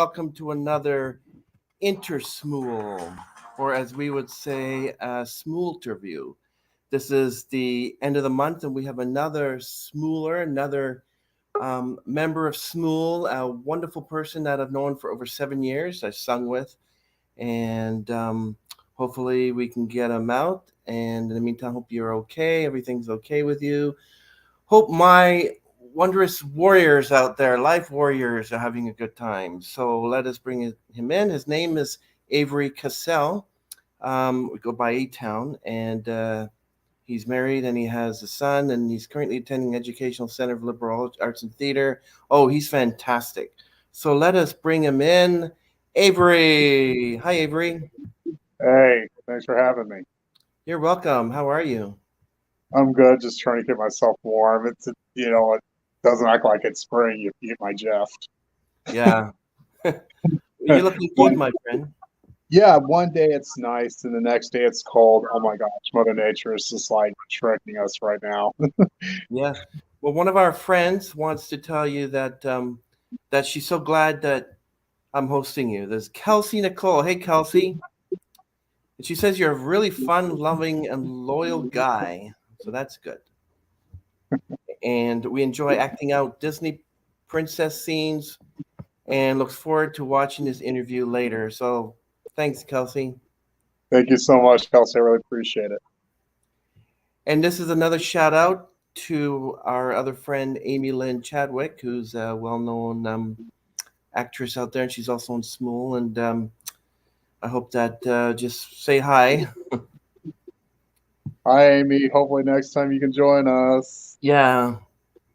welcome to another Intersmule, or as we would say, a Smule interview. This is the end of the month, and we have another Smuler, another member of Smule, a wonderful person that I've known for over 7 years. I sung with, and hopefully we can get him out. And in the meantime, hope you're okay. Everything's okay with you. Hope my wondrous warriors out there, life warriors, are having a good time. So let us bring him in. His name is Avery Cassell. We go by A-Town, and he's married and he has a son, and he's currently attending Educational Center of Liberal Arts and Theater. Oh, he's fantastic. So let us bring him in. Avery. Hi, Avery. Hey, thanks for having me. You're welcome. How are you? I'm good, just trying to get myself warm. It doesn't act like it's spring if you get my drift. Yeah. You're looking good, my friend. Yeah, one day it's nice and the next day it's cold. Oh my gosh, Mother Nature is just like tricking us right now. Yeah. Well, one of our friends wants to tell you that she's so glad that I'm hosting you. There's Kelsey Nicole. Hey, Kelsey. And she says you're a really fun, loving, and loyal guy. So that's good. And we enjoy acting out Disney princess scenes and looks forward to watching this interview later. So thanks, Kelsey. Thank you so much, Kelsey. I really appreciate it. And this is another shout out to our other friend, Amy Lynn Chadwick, who's a well known actress out there. And she's also in Smule. And I hope that just say hi. Hi, Amy. Hopefully next time you can join us. Yeah,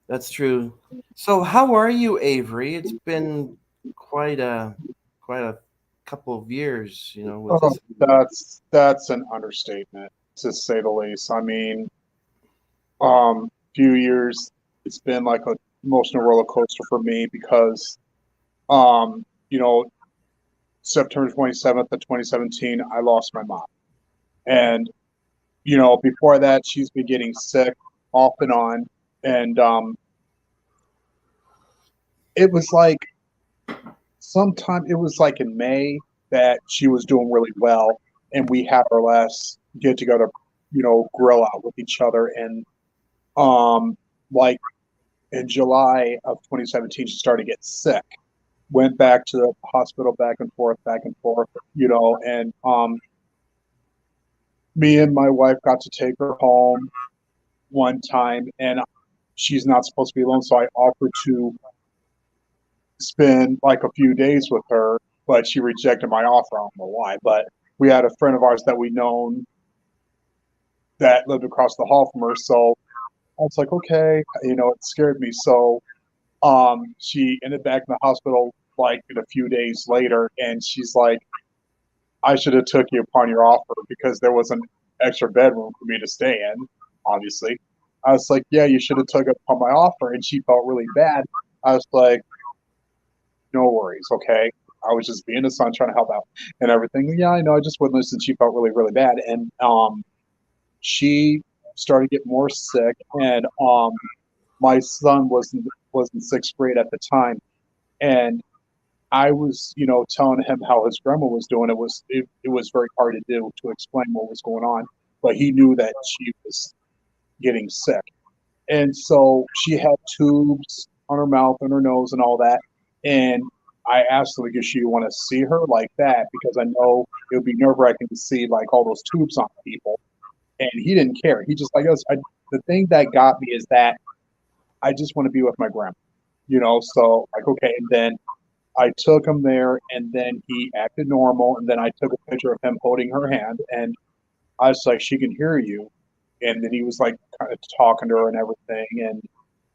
that's true. So how are you, Avery? It's been quite a quite a couple of years, with Oh, this. that's an understatement to say the least. I mean, few years it's been like a emotional roller coaster for me because um, you know, September 27th of 2017, I lost my mom. And, before that, she's been getting sick off and on. And it was like sometime, it was like in May that she was doing really well. And we had our last get together, grill out with each other. And like in July of 2017, she started to get sick. Went back to the hospital back and forth, and me and my wife got to take her home one time, and she's not supposed to be alone, so I offered to spend like a few days with her, but she rejected my offer. I don't know why, but we had a friend of ours that we known that lived across the hall from her, so I was like, okay, it scared me. So she ended back in the hospital like in a few days later, and she's like, I should have took you upon your offer because there was an extra bedroom for me to stay in, obviously. I was like, yeah, you should have took up upon my offer. And she felt really bad. I was like, no worries, okay? I was just being a son trying to help out and everything. Yeah, I know. I just wouldn't listen. She felt really, really bad. And she started getting more sick. And my son was in sixth grade at the time. And I was, telling him how his grandma was doing. It was very hard to do to explain what was going on, but he knew that she was getting sick, and so she had tubes on her mouth and her nose and all that. And I asked him, like, "Does she want to see her like that?" Because I know it would be nerve wracking to see like all those tubes on people. And he didn't care. He just like us. The thing that got me is that I just want to be with my grandma, So like, okay, and then I took him there, and then he acted normal. And then I took a picture of him holding her hand, and I was like, "She can hear you." And then he was like, kind of talking to her and everything. And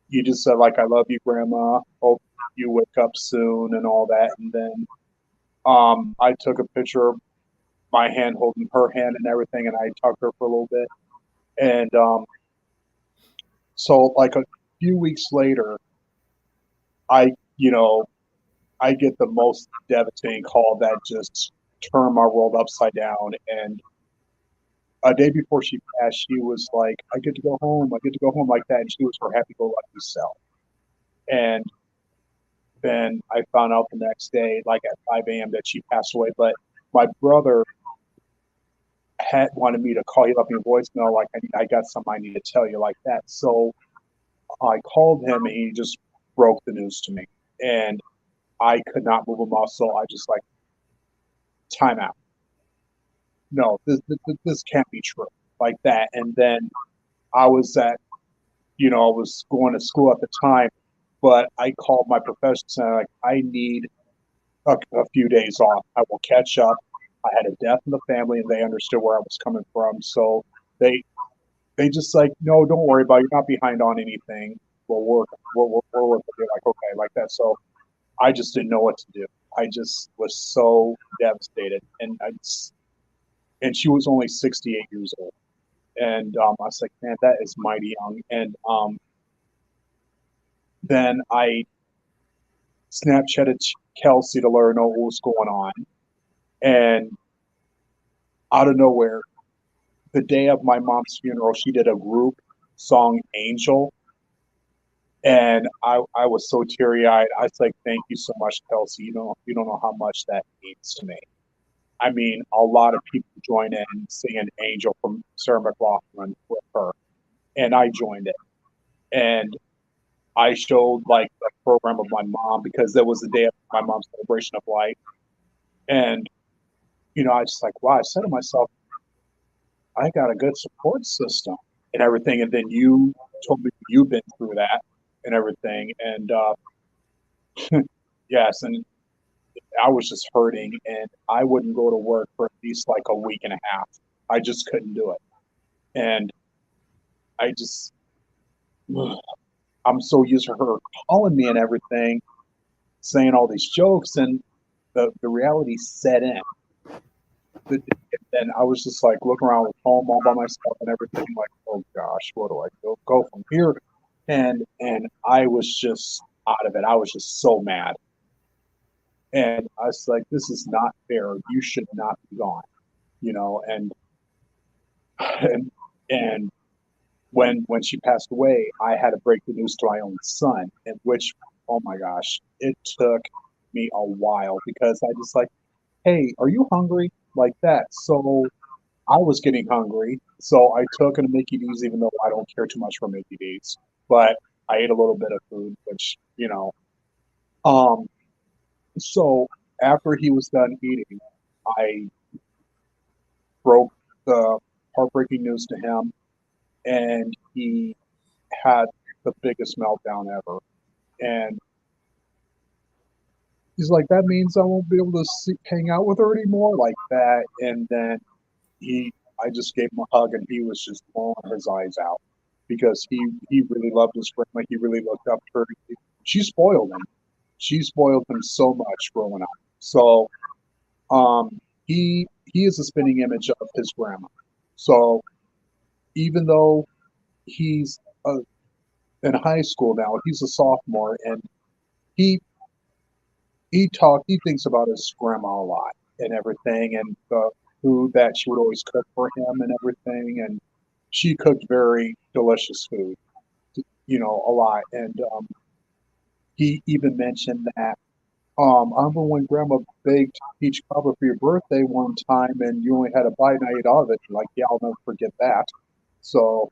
he just said, like, "I love you, Grandma. Hope you wake up soon," and all that. And then I took a picture of my hand holding her hand and everything, and I talked to her for a little bit. And so, like a few weeks later, I, you know, I get the most devastating call that just turned my world upside down. And a day before she passed, she was like, "I get to go home. I get to go home," like that. And she was her happy-go-lucky self. And then I found out the next day, like at 5 a.m., that she passed away. But my brother had wanted me to call. He left me a voicemail, like, I got something I need to tell you, like that. So I called him, and he just broke the news to me. And I could not move a muscle. I just like, time out. No, this can't be true, like that. And then I was at, I was going to school at the time, but I called my professor saying, like, I need a few days off. I will catch up. I had a death in the family, and they understood where I was coming from. So they they just like, no, don't worry about it. You're not behind on anything. We'll work. We'll work with it. Like, okay, like that. So I just didn't know what to do. I just was so devastated, and she was only 68 years old, and I was like, man, that is mighty young. And then I Snapchatted Kelsey to let her know what was going on, and out of nowhere, the day of my mom's funeral, she did a group song, Angel. And I was so teary eyed. I was like, thank you so much, Kelsey. You don't know how much that means to me. I mean, a lot of people joined in singing Angel from Sarah McLachlan with her. And I joined it. And I showed like the program of my mom because that was the day of my mom's celebration of life. And, I was just like, wow, I said to myself, I got a good support system and everything. And then you told me you've been through that and everything. And yes, and I was just hurting, and I wouldn't go to work for at least like a week and a half. I just couldn't do it. And I just, I'm so used to her calling me and everything, saying all these jokes, and the reality set in. And I was just like looking around with home all by myself and everything, like, oh gosh, where do I go from here? And I was just out of it. I was just so mad. And I was like, this is not fair. You should not be gone, and and and when she passed away, I had to break the news to my own son, and which, oh my gosh, it took me a while because I just like, hey, are you hungry? Like that. So I was getting hungry, so I took a Mickey D's, even though I don't care too much for Mickey D's. But I ate a little bit of food, which, um. So after he was done eating, I broke the heartbreaking news to him, and he had the biggest meltdown ever. And he's like, "That means I won't be able to hang out with her anymore," like that. And then I just gave him a hug, and he was just bawling his eyes out because he really loved his grandma. He really looked up to her. She spoiled him. She spoiled him so much growing up. So he is a spinning image of his grandma. So even though he's in high school now, he's a sophomore, and he he thinks about his grandma a lot and everything, and the food that she would always cook for him and everything, and she cooked very delicious food, a lot. And he even mentioned that, I remember when Grandma baked peach cobbler for your birthday one time, and you only had a bite and I ate all of it. Like, yeah, I'll never forget that. So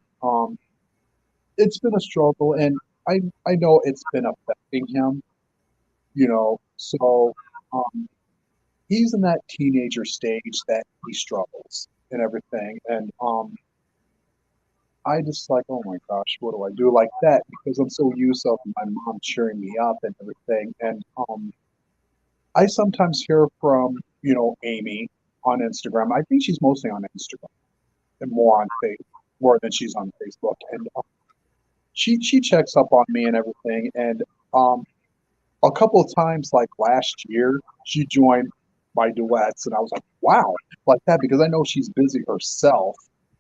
it's been a struggle, and I know it's been affecting him, So he's in that teenager stage that he struggles and everything, and I just like, oh my gosh, what do I do like that? Because I'm so used to my mom cheering me up and everything, and I sometimes hear from, Amy on Instagram. I think she's mostly on Instagram and more than she's on Facebook. And she checks up on me and everything. And um, a couple of times, like last year, she joined my duets, and I was like, wow, like that, because I know she's busy herself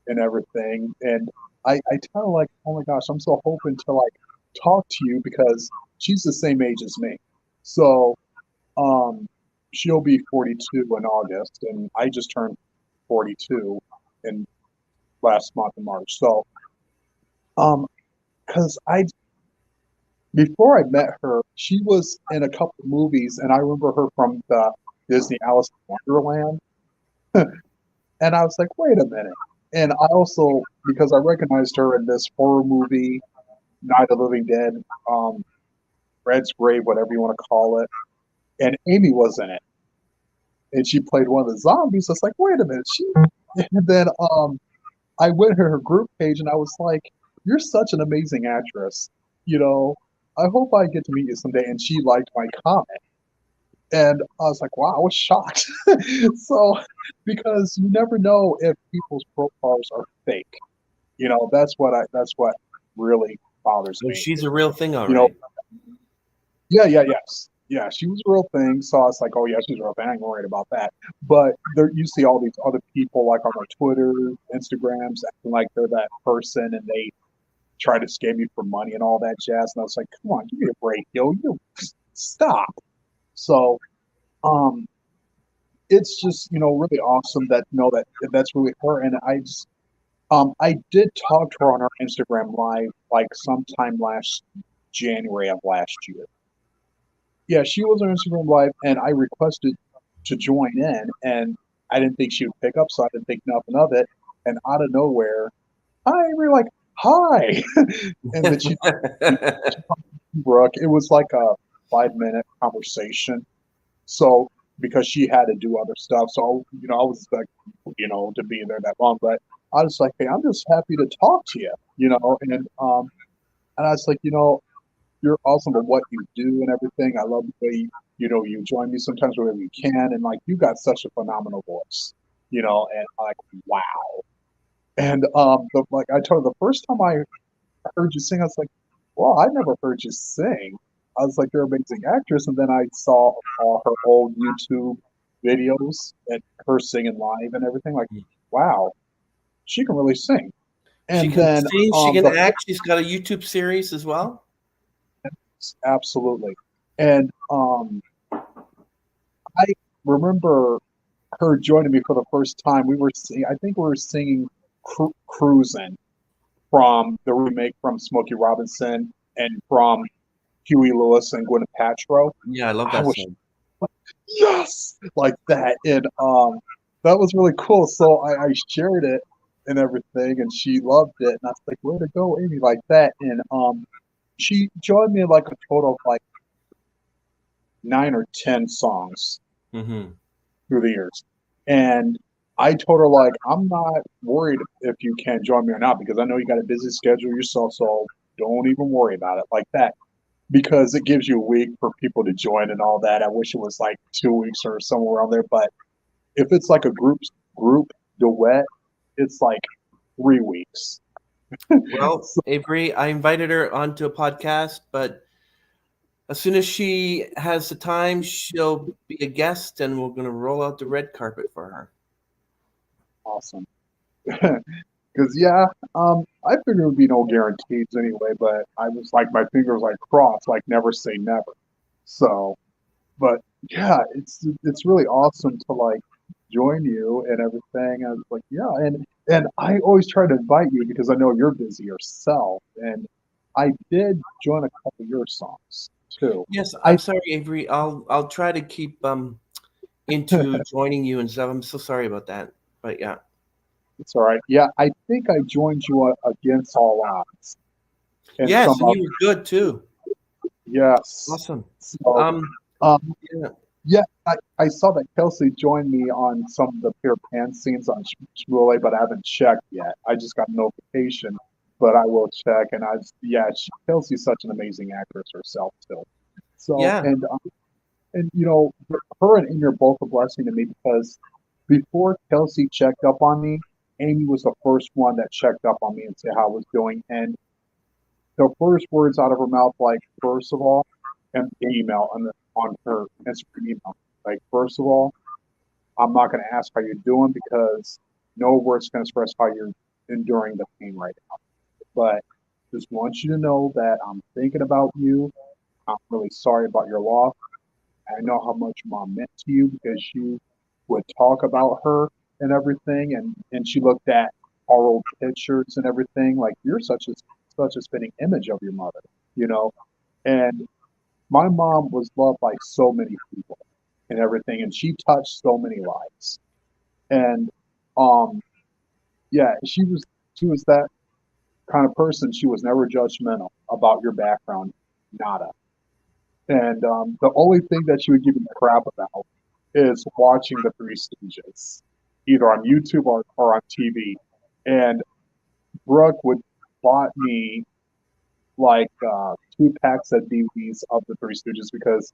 and everything. And I tell her, like, oh my gosh, I'm so hoping to like talk to you because she's the same age as me. So um, she'll be 42 in August, and I just turned 42 in last month in March. So, because before I met her, she was in a couple of movies, and I remember her from the Disney Alice in Wonderland. And I was like, wait a minute. And I also, because I recognized her in this horror movie, Night of the Living Dead, um, Red's Grave, whatever you want to call it, and Amy was in it, and she played one of the zombies. I was like, wait a minute, she. And then I went to her group page, and I was like, you're such an amazing actress. You know, I hope I get to meet you someday. And she liked my comment. And I was like, wow, I was shocked. So, because you never know if people's profiles are fake. That's what really bothers So me. she's a real thing, all You know, right. yes. Yeah, she was a real thing. So I was like, oh yeah, she's a real thing. I ain't worried about that. But there you see all these other people like on their Twitter, Instagrams, acting like they're that person and they try to scam you for money and all that jazz. And I was like, come on, give me a break, yo. You stop. So um it's just really awesome that that that's really her. And I did talk to her on her Instagram live like sometime last January of last year. Yeah, she was on Instagram live, and I requested to join in, and I didn't think she would pick up, so I didn't think nothing of it. And out of nowhere, hi, we were like, hi, and then she talked to Brooke. It was like a 5 minute conversation. So because she had to do other stuff, so I was expecting to be there that long, but I was like, hey, I'm just happy to talk to you, and I was like, you're awesome at what you do and everything. I love the way you join me sometimes whenever you can, and like you got such a phenomenal voice, and I'm like wow. And like I told her the first time I heard you sing, I was like, well, I never heard you sing. I was like, you're an amazing actress, and then I saw all her old YouTube videos and her singing live and everything. Like, wow, she can really sing. She And can then sing, she can the act. She's got a YouTube series as well. absolutely. And I remember her joining me for the first time. I think we were singing "Cruising" from the remake from Smokey Robinson and from Huey Lewis and Gwyneth Paltrow. Yeah, I love I that was song. yes, like that, and that was really cool. So I shared it and everything, and she loved it, and I was like, "Way to go, Amy!" Like that, and she joined me in like a total of like 9 or 10 songs Hmm. through the years. And I told her like I'm not worried if you can't join me or not because I know you got a busy schedule yourself, so don't even worry about it like that. Because it gives you a week for people to join and all that. I wish it was like 2 weeks or somewhere around there, but if it's like a group duet, it's like 3 weeks. Well, So Avery, I invited her onto a podcast, but as soon as she has the time, she'll be a guest, and we're going to roll out the red carpet for her. awesome. Because yeah, I figured it would be no guarantees anyway, but I was like my fingers like crossed, like never say never. So but yeah, it's really awesome to like join you and everything. I was like, yeah, and I always try to invite you because I know you're busy yourself, and I did join a couple of your songs too. Yes, I I'm sorry, Avery. I'll try to keep into joining you and stuff. I'm so sorry about that, but yeah. it's all right. Yeah, I think I joined you against all odds, and Yes, some and of you were good too. yes. Awesome. So Um, um, yeah. yeah, I saw that Kelsey joined me on some of the Peter Pan scenes on Smule, but I haven't checked yet. I just got a notification, but I will check. And yeah, Kelsey's such an amazing actress herself too. So, Yeah. and her and Amy are both a blessing to me because before Kelsey checked up on me, Amy was the first one that checked up on me and said how I was doing. And the first words out of her mouth, like, first of all, and email on her Instagram email. Like, first of all, I'm not going to ask how you're doing because no words can express how you're enduring the pain right now. But just want you to know that I'm thinking about you. I'm really sorry about your loss. I know how much mom meant to you because you would talk about her and everything, and she looked at our old pictures and everything. Like you're such a spitting image of your mother, you know. And my mom was loved by so many people and everything, and she touched so many lives. And um, yeah, she was that kind of person. She was never judgmental about your background, nada. And the only thing that she would give me crap about is watching the Three Stooges, either on YouTube or on TV. And Brooke would bought me like 2 packs of DVDs of the Three Stooges because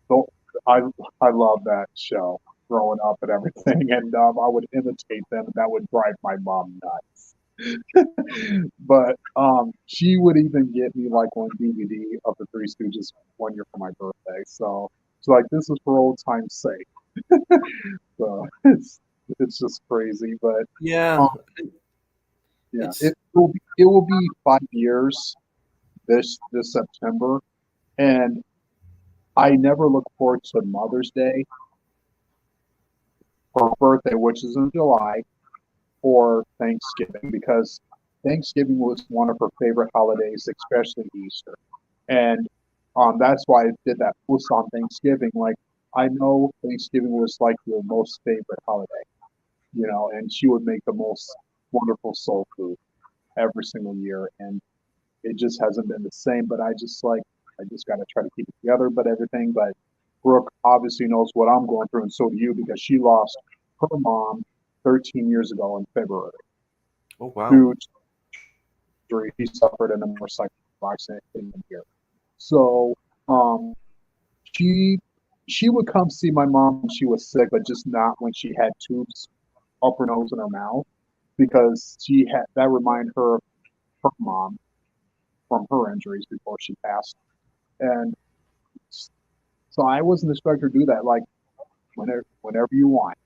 the, I I love that show growing up and everything, and I would imitate them, and that would drive my mom nuts. But she would even get me like one DVD of the Three Stooges 1 year for my birthday. So she's like, "This is for old time's sake." So it's just crazy, but Yeah, um, yeah, it's it will be 5 years this September, and I never look forward to Mother's Day, her birthday, which is in July, or Thanksgiving, because Thanksgiving was one of her favorite holidays, especially Easter. And that's why I did that post on Thanksgiving. Like, I know Thanksgiving was like your most favorite holiday, and she would make the most wonderful soul food every single year. And it just hasn't been the same. But I just got to try to keep it together. But everything, but Brooke obviously knows what I'm going through, and so do you, because she lost her mom 13 years ago in February oh wow. due to injury he suffered in a motorcycle accident in the year. So she she would come see my mom when she was sick, but just not when she had tubes up her nose and her mouth, because she had that reminded her of her mom from her injuries before she passed. And so I wasn't expecting her to do that. Like, whenever you want,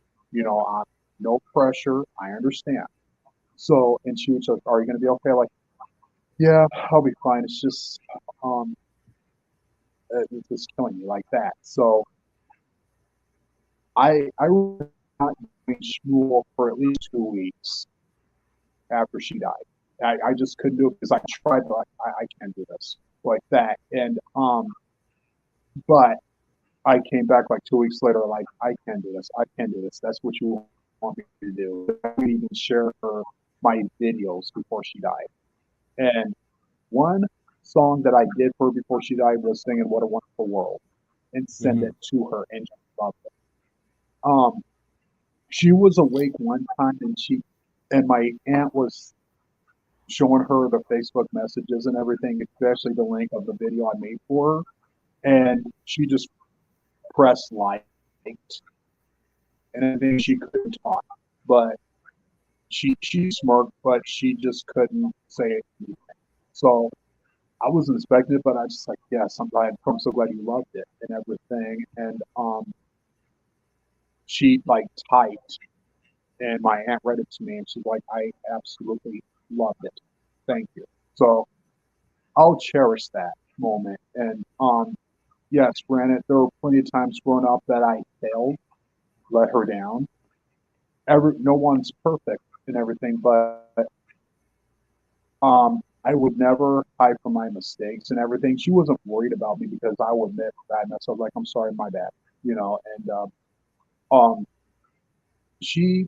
no pressure. I understand. So, and she was like, "Are you going to be okay?" Like, yeah, I'll be fine. It's just, um, it's just killing me like that. So I was not doing Shmuel for at least 2 weeks after she died. I just couldn't do it because I tried, like, I can't do this like that. And but I came back like 2 weeks later, like, I can't do this. I can't do this. That's what you want me to do. I would even share her my videos before she died. And one song that I did for her before she died was singing "What a Wonderful World" and send Hmm. it to her, and she loved it. Um, she was awake one time, and my aunt was showing her the Facebook messages and everything, especially the link of the video I made for her, and she just pressed like, and I think she couldn't talk, but she smirked, but she just couldn't say it. So I wasn't expecting it, but I just like, yes, I'm so glad you loved it and everything. And she like typed, and my aunt read it to me, and she's like, I absolutely loved it. Thank you. So I'll cherish that moment. And yes, granted, there were plenty of times growing up that I failed, let her down. No one's perfect and everything, but I would never hide from my mistakes and everything. She wasn't worried about me because I would admit that I messed up. Like, I'm sorry, my bad, And um, she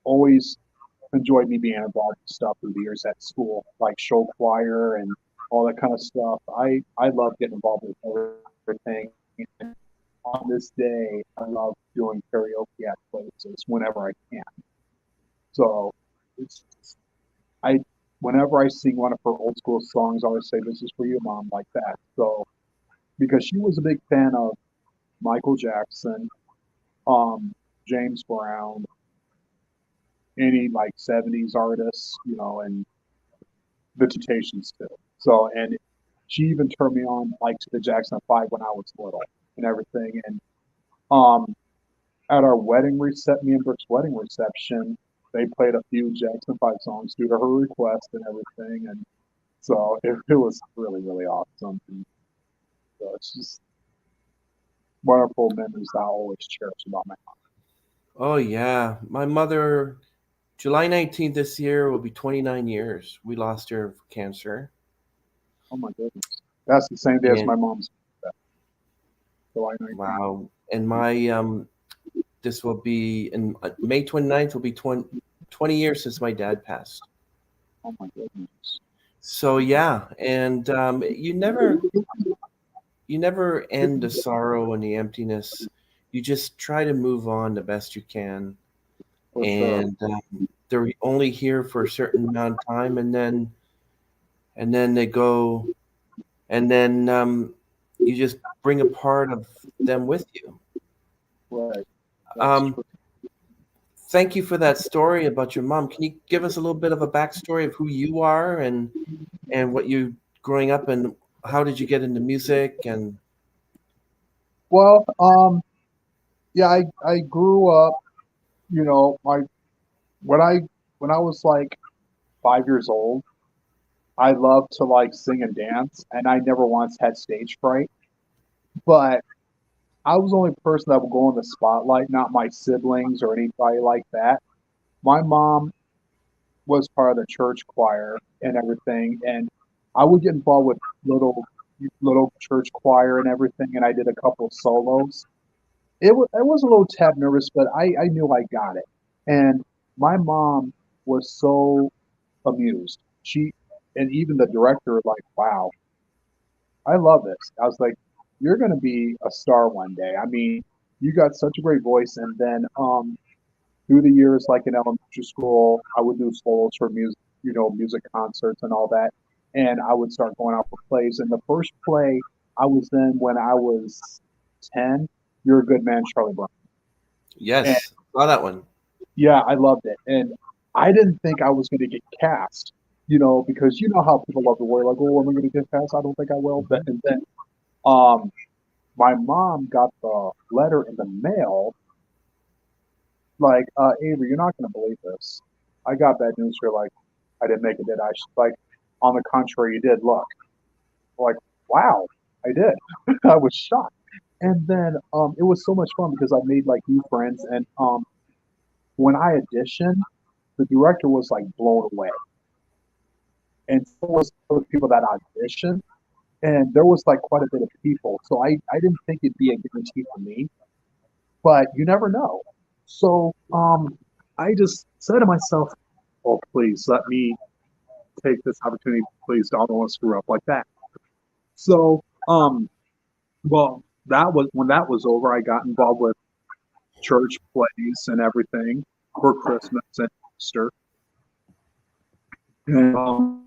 always enjoyed me being involved in stuff through the years at school, like show choir and all that kind of stuff. I love getting involved with everything. And on this day, I love doing karaoke at places whenever I can. So it's I whenever I sing one of her old school songs, I always say, "This is for you, mom," like that. So because she was a big fan of Michael Jackson, um, James Brown, any like '70s artists, and the Temptations too. So, and she even turned me on like to the Jackson 5 when I was little and everything. And um, at our me and Brooke's wedding reception, they played a few Jackson 5 songs due to her request and everything. And so it was really, really awesome. And so it's just wonderful memories that I always cherish about my mom. Oh yeah, my mother. July 19th this year will be 29 years. We lost her of cancer. Oh my goodness. That's the same day as And my mom's birthday, July 19th. wow. And my this will be in May 29th will be 20 years since my dad passed. Oh my goodness. So yeah, and you never end the sorrow and the emptiness. You just try to move on the best you can, For sure. and they're only here for a certain amount of time, and then they go, and then you just bring a part of them with you. Right. That's Um, true. Thank you for that story about your mom. Can you give us a little bit of a backstory of who you are and what you growing up and how did you get into music and Well, yeah, I grew up, my when I when I was like 5 years old, I loved to like sing and dance, and I never once had stage fright. But I was the only person that would go in the spotlight, not my siblings or anybody like that. My mom was part of the church choir and everything, and I would get involved with little church choir and everything, and I did a couple of solos. I was a little tad nervous, but I knew I got it. And my mom was so amused. And even the director, like, wow, I love this. I was like, you're going to be a star one day. I mean, you got such a great voice. And then through the years, like in elementary school, I would do solos for music, music concerts and all that. And I would start going out for plays. And the first play I was in when I was 10, You're a Good Man, Charlie Brown. And yes, saw that one. yeah, I loved it. And I didn't think I was going to get cast, because you know how people love to worry, like, oh, am I going to get cast? I don't think I will. But Mhm. and then um, my mom got the letter in the mail, like, Avery, you're not going to believe this. I got bad news for you. Like, I didn't make it, did I? She's like, on the contrary, you did. Look, like, wow, I did. I was shocked. And then it was so much fun because I made like new friends. And when I auditioned, the director was like blown away. And so was the people that auditioned. And there was like quite a bit of people. So I didn't think it'd be a guarantee for me, but you never know. So I just said to myself, oh, please let me take this opportunity. Please don't want to screw up like that. So, well, that was when that was over. I got involved with church plays and everything for Christmas and Easter. And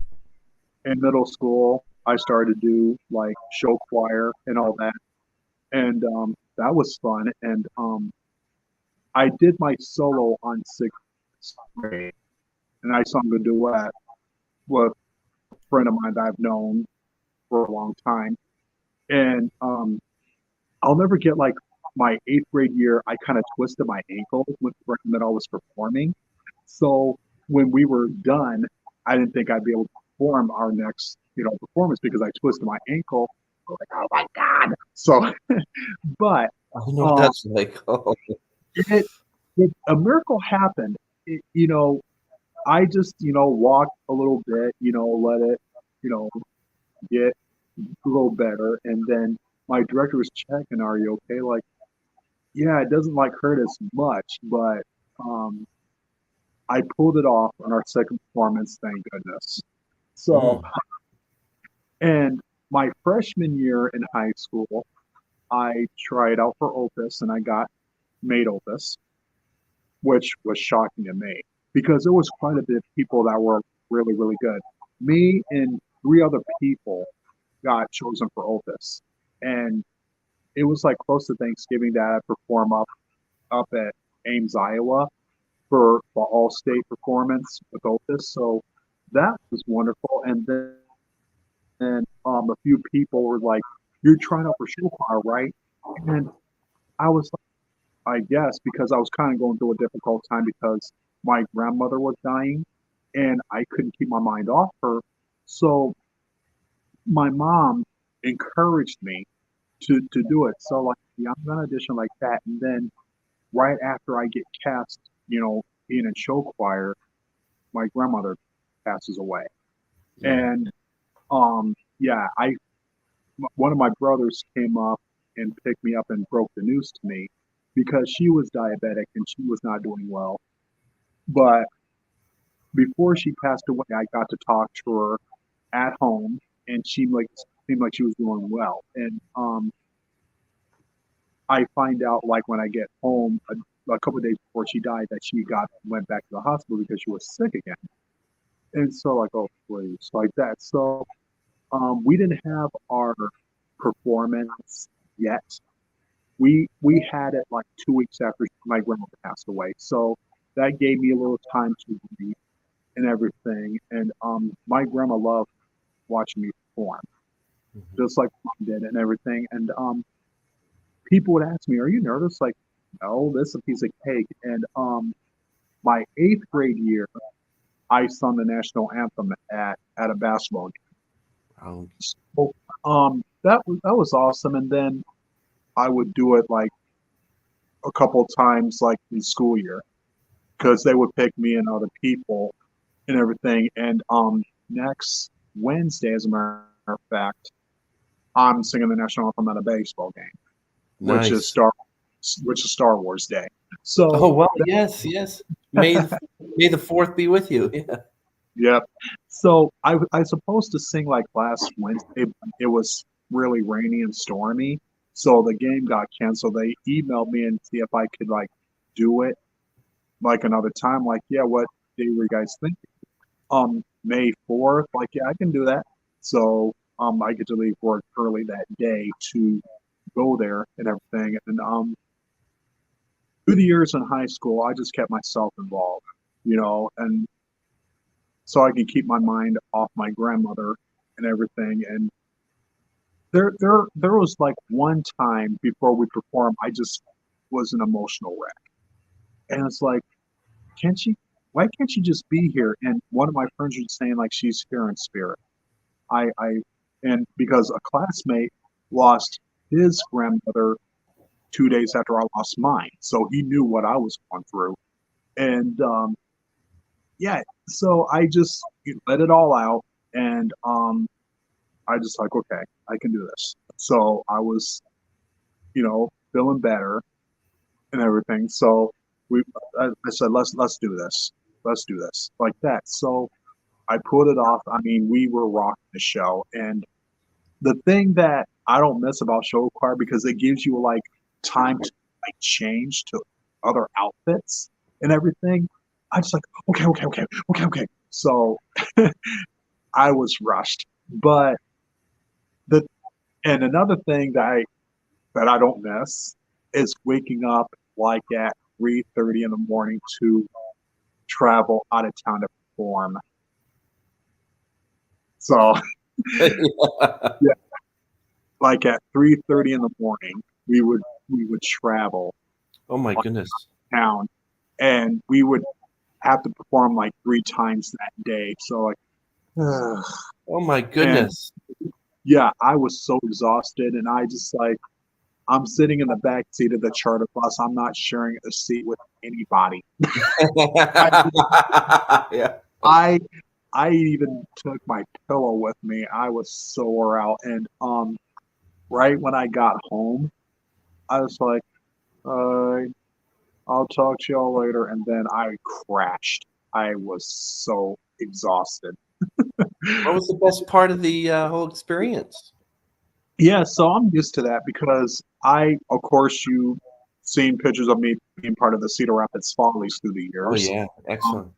in middle school, I started to do like show choir and all that, and that was fun. And I did my solo on sixth grade, and I sung a duet with a friend of mine that I've known for a long time. And I'll never get like my eighth grade year. I kind of twisted my ankle with the friend that I was performing. So when we were done, I didn't think I'd be able to perform our next, performance because I twisted my ankle. I was like, oh my god! So, but I know what um, that's like. Oh, it, a miracle happened. I just walked a little bit, let it, you know, get a little better, and then my director was checking, "Are you okay?" Like, yeah, it doesn't like hurt as much, but um, I pulled it off on our second performance, thank goodness. So, mm. and my freshman year in high school, I tried out for Opus and I got made Opus, which was shocking to me because there was quite a bit of people that were really, really good. Me and three other people got chosen for Opus, and it was like close to Thanksgiving that I perform up at Ames, Iowa, for the all-state performance with Opus. So that was wonderful. And then a few people were like, "You're trying out for show choir, right?" And I was like, "I guess," because I was kind of going through a difficult time because my grandmother was dying, and I couldn't keep my mind off her. So my mom encouraged me to do it. So like, yeah, I'm gonna audition like that, and then right after I get cast, being in show choir, my grandmother passes away. Oh. And yeah, one of my brothers came up and picked me up and broke the news to me because she was diabetic and she was not doing well. But before she passed away, I got to talk to her at home, and she like seemed like she was doing well. And I find out like when I get home a couple of days before she died that she got went back to the hospital because she was sick again. And so like, oh please, like that. So we didn't have our performance yet. We had it like 2 weeks after my grandmother passed away. So that gave me a little time to grieve and everything. And my grandma loved watching me perform, Mhm. just like mom did and everything. And people would ask me, "Are you nervous?" Like, no, this is a piece of cake. And my eighth grade year, I sung the national anthem at a basketball game. Oh, So, that was awesome. And then I would do it like a couple times, like in school year, because they would pick me and other people and everything. And next Wednesday, as a matter of fact, I'm singing the national anthem at a baseball game, which is nice. Star Wars Day. So Oh well, yes, yes. May the May the fourth be with you. Yeah. yep. So I was supposed to sing like last Wednesday, but it was really rainy and stormy, so the game got canceled. They emailed me and see if I could like do it like another time. Like, yeah, what day were you guys thinking? May 4th. Like, yeah, I can do that. So I get to leave work early that day to go there and everything. And through the years in high school, I just kept myself involved, and so I could keep my mind off my grandmother and everything. And there was like one time before we performed, I just was an emotional wreck, and it's like, can't she? Why can't she just be here? And one of my friends was saying like she's here in spirit. I and because a classmate lost his grandmother 2 days after I lost mine, so he knew what I was going through, and yeah, so I just let it all out, and I just like, okay, I can do this. So I was, feeling better and everything. So I said, let's do this, like that. So I put it off. I mean, we were rocking the show, and the thing that I don't miss about show choir because it gives you like time to like change to other outfits and everything. I just like, okay, okay, okay, okay, okay. So I was rushed. But the and another thing that I don't miss is waking up like at 3:30 in the morning to travel out of town to perform. So yeah, like at 3:30 in the morning, we would travel Oh my out goodness. of town, and we would have to perform like 3 times that day. So like, Oh my and goodness. yeah, I was so exhausted, and I just like I'm sitting in the back seat of the charter bus. I'm not sharing a seat with anybody. I Yeah. I I even took my pillow with me. I was so wore out, and right when I got home, I was like, uh, "I'll talk to y'all later," and then I crashed. I was so exhausted. What was the best part of the whole experience? Yeah, so I'm used to that because of course, you seen pictures of me being part of the Cedar Rapids Follies through the Oh years, yeah, um, excellent.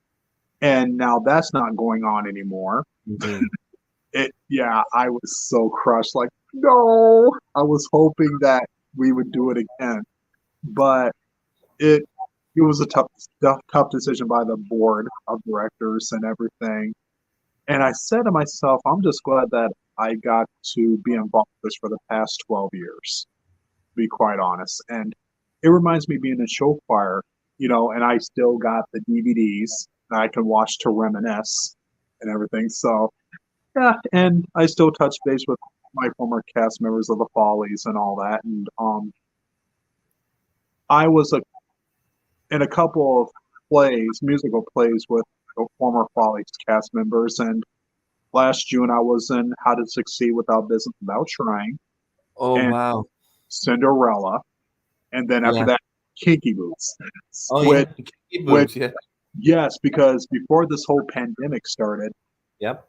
and now that's not going on anymore. Mhm. Yeah, I was so crushed. Like, no, I was hoping that we would do it again, but it it was a tough decision by the board of directors and everything. And I said to myself, I'm just glad that I got to be involved with this for the past 12 years, to be quite honest. And it reminds me of being in show choir, and I still got the DVDs that I can watch to reminisce and everything. So yeah, and I still touch base with my former cast members of the Follies and all that. And I was in a couple of musical plays with the former Follies cast members, and last June I was in How to Succeed Without Business Without Trying Oh and wow. Cinderella, and then after Yeah. that, Kinky Boots, Oh which yeah. The Kinky which Boots. Yeah. yes, because before this whole pandemic started, Yep.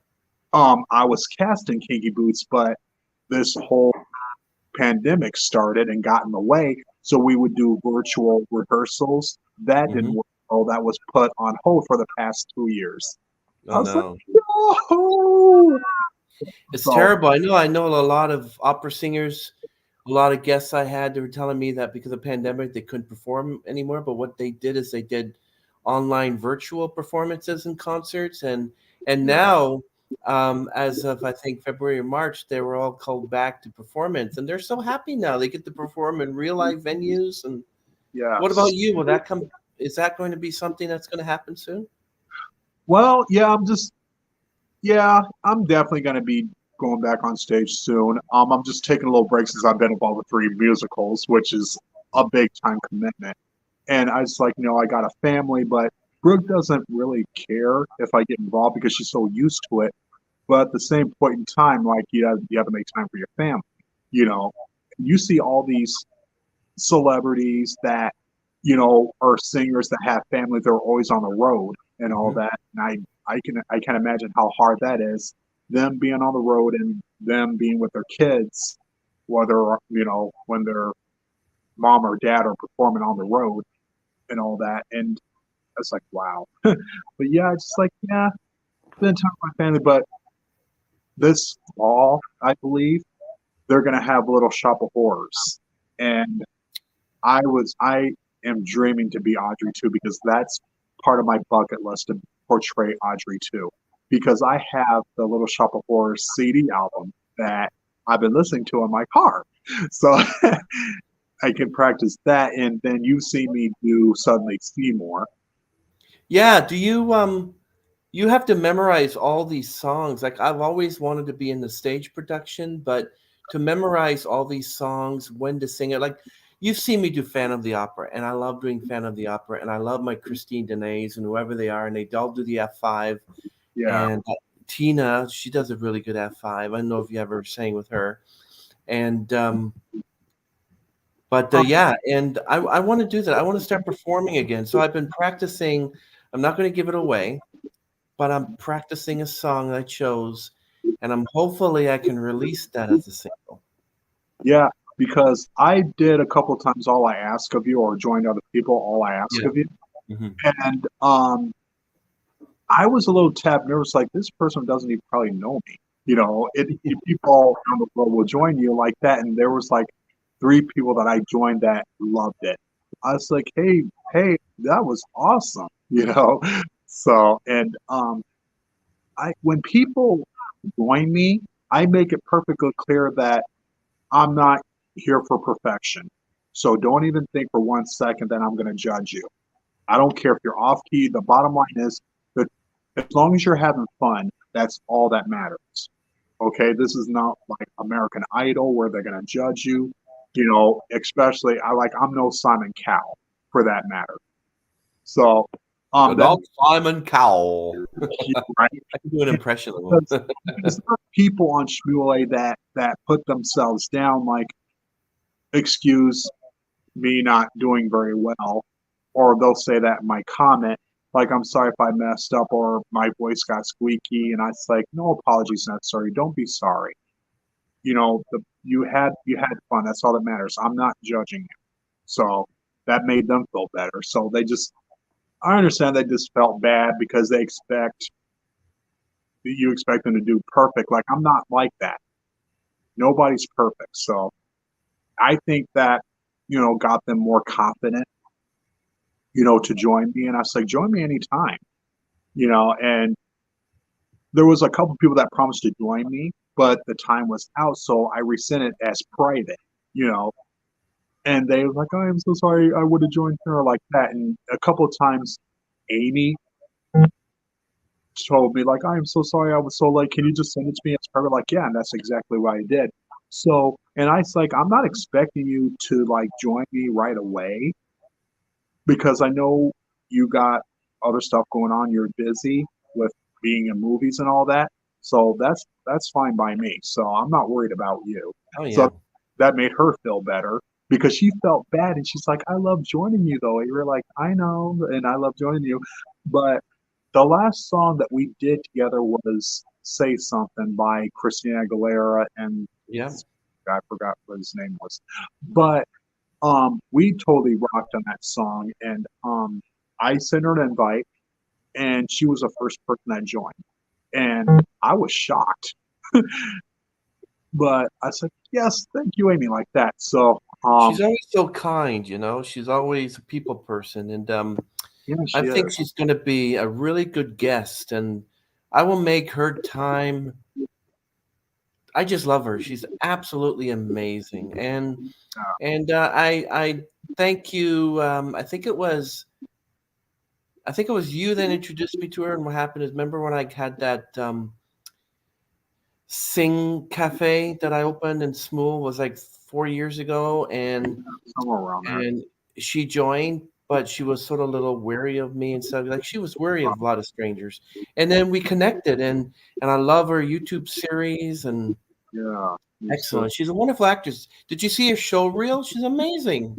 I was cast in Kinky Boots, but this whole pandemic started and got in the way. So we would do virtual rehearsals. That didn't Hmm. work. Oh, that was put on hold for the past 2 years. I Oh was like, no. no. It's So terrible. I know a lot of opera singers, a lot of guests I had, they were telling me that because of the pandemic they couldn't perform anymore. But what they did is they did online virtual performances and concerts, and yeah, now as of I think February or March, they were all called back to performance, and they're so happy now. They get to perform in real life venues. And what about yes. you? Will that come? Is that going to be something that's going to happen soon? Well, yeah, I'm definitely going to be going back on stage soon. I'm just taking a little break since I've been involved with 3 musicals, which is a big time commitment. And I was like, I got a family, but Brooke doesn't really care if I get involved because she's so used to it. But at the same point in time, like you have to make time for your family. You know, you see all these celebrities that are singers that have families that are always on the road and all Hmm. that. And I can imagine how hard that is. Them being on the road and them being with their kids, whether when their mom or dad are performing on the road and all that. And it's like wow. But yeah, it's just like yeah, spend time with my family. But this fall, I believe they're gonna have a little shop of horrors, and I am dreaming to be Audrey too because that's part of my bucket list to portray Audrey too. Because I have the Little Shop of Horrors CD album that I've been listening to in my car, so I can practice that. And then you see me do Suddenly Seymour. Yeah. Do you you have to memorize all these songs. Like I've always wanted to be in the stage production, but to memorize all these songs, when to sing it. Like you've seen me do Phantom of the Opera, and I love doing Phantom of the Opera, and I love my Christine Denez and whoever they are, and they all do the F5. Yeah, And Tina, she does a really good F5. I don't know if you ever sang with her. And but um, yeah, and I want to do that. I want to start performing again. So I've been practicing. I'm not going to give it away, but I'm practicing a song I chose, and I'm hopefully I can release that as a single. yeah. Because I did a couple times All I Ask of You or joined other people All I Ask Yeah. of You, Mhm. and I was a little tapped nervous, like this person doesn't even probably know me. If people all around the world will join you like that, and there was like 3 people that I joined that loved it. I was like, hey, that was awesome. So, and I when people join me, I make it perfectly clear that I'm not here for perfection. So don't even think for 1 second that I'm going to judge you. I don't care if you're off key. The bottom line is that as long as you're having fun, that's all that matters. Okay, this is not like American Idol where they're going to judge you. Especially I'm no Simon Cowell for that matter. So, You're that not Simon Cowell. right I can do an impression of because him. because there are people on Smule that put themselves down like excuse me not doing very well, or they'll say that in my comment, like I'm sorry if I messed up or my voice got squeaky, and I was like, no apologies necessary. Don't be sorry. You had fun. That's all that matters. I'm not judging you. So that made them feel better. So I understand they just felt bad because you expect them to do perfect. Like I'm not like that. Nobody's perfect. So I think that got them more confident to join me. And I was like, join me anytime, and there was a couple people that promised to join me, but the time was out. So I resent it as private, you know, and they were like, oh, I'm so sorry. I would have joined her like that. And a couple of times, Amy told me like, I am so sorry. I was so late. Can you just send it to me? It's private. Like, yeah. And that's exactly what I did. So, and I was like, I'm not expecting you to like join me right away because I know you got other stuff going on. You're busy with being in movies and all that. So that's fine by me. So I'm not worried about you. Oh So yeah. that made her feel better because she felt bad and she's like, I love joining you though. And you're like, I know, and I love joining you. But the last song that we did together was Say Something by Christina Aguilera and Yeah. I forgot what his name was. But we totally rocked on that song and I sent her an invite and she was the first person that joined. And I was shocked. But I said, yes, thank you, Amy, like that. So She's always so kind, you know. She's always a people person, and yeah, I she think is. she's going to be a really good guest. And I will make her time. I just love her. She's absolutely amazing, and I thank you. I think it was you that introduced me to her. And what happened is, remember when I had that Sing Cafe that I opened in Smule was like 4 years ago, Somewhere around there. and she joined, but she was sort of a little wary of me and stuff. Like she was wary of a lot of strangers, and then we connected, and I love her YouTube series and Yeah. So excellent. She's a wonderful actress. Did you see her show reel? She's amazing.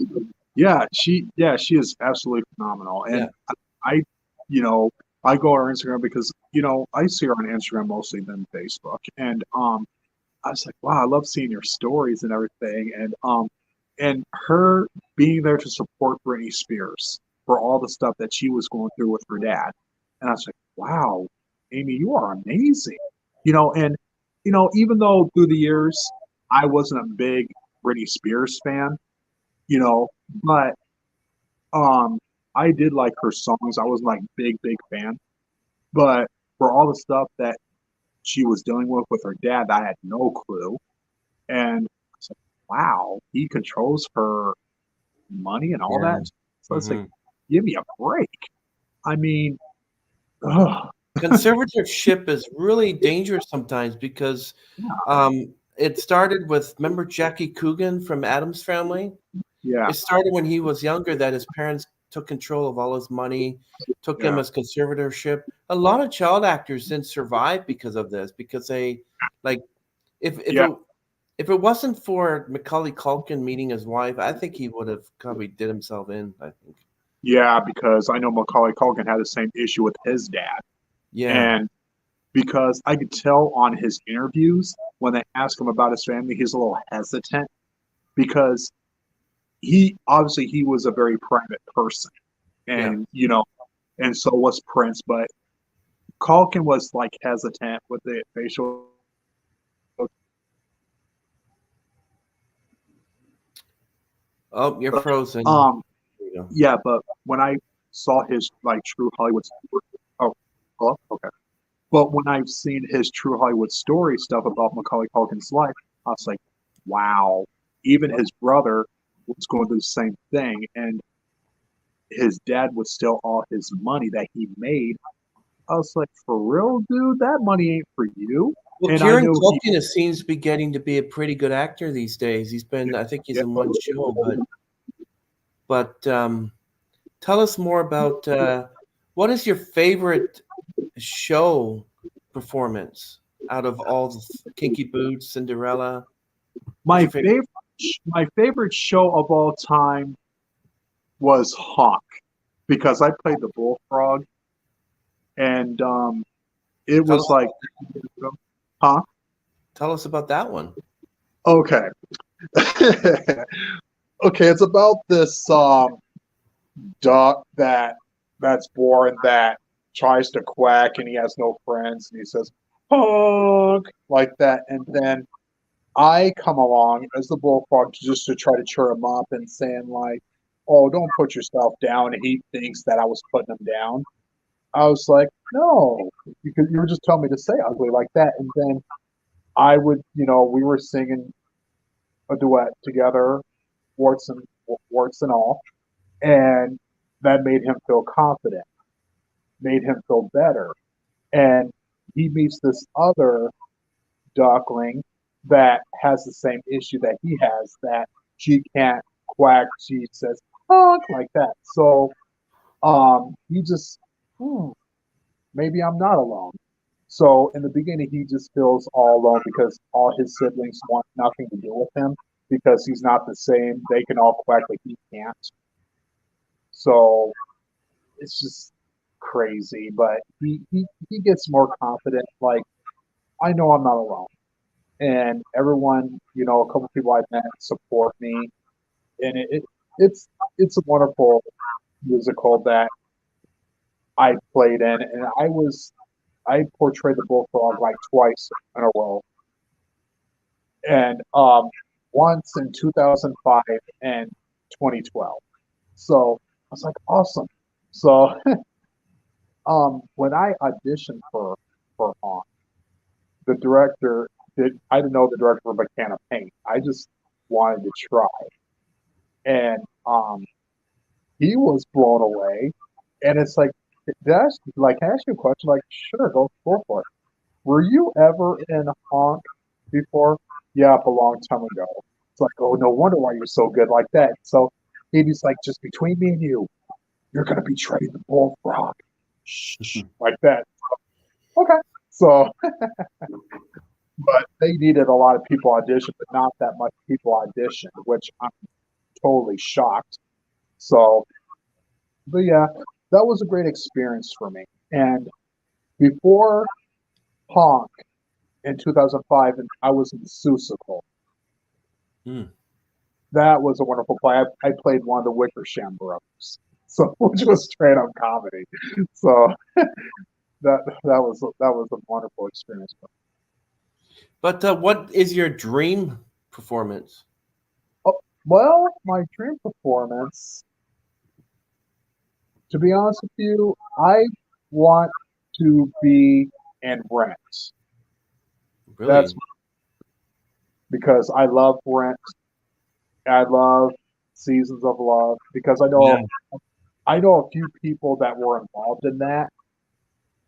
she is absolutely phenomenal. Yeah, And I, you know, I go on her Instagram because, I see her on Instagram mostly than Facebook. And I was like, wow, I love seeing your stories and everything. And her being there to support Britney Spears for all the stuff that she was going through with her dad. And I was like, wow, Amy, you are amazing. And even though through the years I wasn't a big Britney Spears fan, you know, but um I did like her songs. I was like big fan. But for all the stuff that she was dealing with her dad, I had no clue. And I was like, wow, he controls her money and all yeah. that. So it's like, Hmm. give me a break. I mean, ugh, Conservatorship is really dangerous sometimes because it started with, remember Jackie Coogan from Adam's Family? yeah, It started when he was younger that his parents took control of all his money, took him yeah, as conservatorship. A lot of child actors didn't survive because of this, because they like if if yeah, it if it wasn't for Macaulay Culkin meeting his wife, I think he would have probably did himself in, I think. yeah, because I know Macaulay Culkin had the same issue with his dad. Yeah. And because I could tell on his interviews when they ask him about his family, he's a little hesitant because he was a very private person. Yeah. And and so was Prince, but Culkin was like hesitant with the facial. Oh, you're frozen. Um, There you go. yeah, but when I saw his like true Hollywood, oh, hello, okay. But when I've seen his true Hollywood story stuff about Macaulay Culkin's life, I was like, wow. Even his brother was going through the same thing, and his dad would steal all his money that he made. I was like, for real, dude, that money ain't for you. Well, And I Kieran knew he, Culkin seems to be getting to be a pretty good actor these days. He's been, I think he's yeah, in one show, but tell us more about what is your favorite show performance out of all the Kinky Boots, Cinderella? What's my your favorite? favorite, my favorite show of all time was Hawk because I played the bullfrog, and it Tell was us like, about huh? tell us about that one. Okay. Okay, it's about this duck that's born that tries to quack and he has no friends and he says honk like that, and then I come along as the bullfrog just to try to cheer him up and saying like, oh, don't put yourself down, and he thinks that I was putting him down. I was like, no, because you were just telling me to say ugly like that. And then I would, we were singing a duet together, warts and warts and all, and that made him feel confident, made him feel better. And he meets this other duckling that has the same issue that he has, that she can't quack. She says honk like that. So he just maybe I'm not alone. So in the beginning, he just feels all alone because all his siblings want nothing to do with him because he's not the same. They can all quack, but he can't. So it's just crazy. But he gets more confident. Like, I know I'm not alone, and everyone, a couple people I've met support me, and it's it's a wonderful musical that I played in, and I portrayed the bullfrog like twice in a row, and once in 2005 and 2012. So I was like, awesome. So when I auditioned for Haunt, the director did. I didn't know the director of a can of paint. I just wanted to try, and he was blown away. And it's like, can I ask you a question? Like, sure, go for it. Were you ever in Honk before? Yeah, a long time ago. It's like, oh, no wonder why you're so good like that. So he's like, just between me and you're gonna betray the bullfrog. Shh, like that. Okay. So, but they needed a lot of people audition, but not that much people auditioned, which I'm totally shocked. So, but yeah, that was a great experience for me. And before Honk in 2005, and I was in Seussical. Mm. That was a wonderful play. I played one of the Wickersham brothers, so which was straight up comedy. So that was a wonderful experience. But what is your dream performance? Oh, well, my dream performance, to be honest with you, I want to be in Rent. That's Really? because I love Rent. I love Seasons of Love because Yeah. I know a few people that were involved in that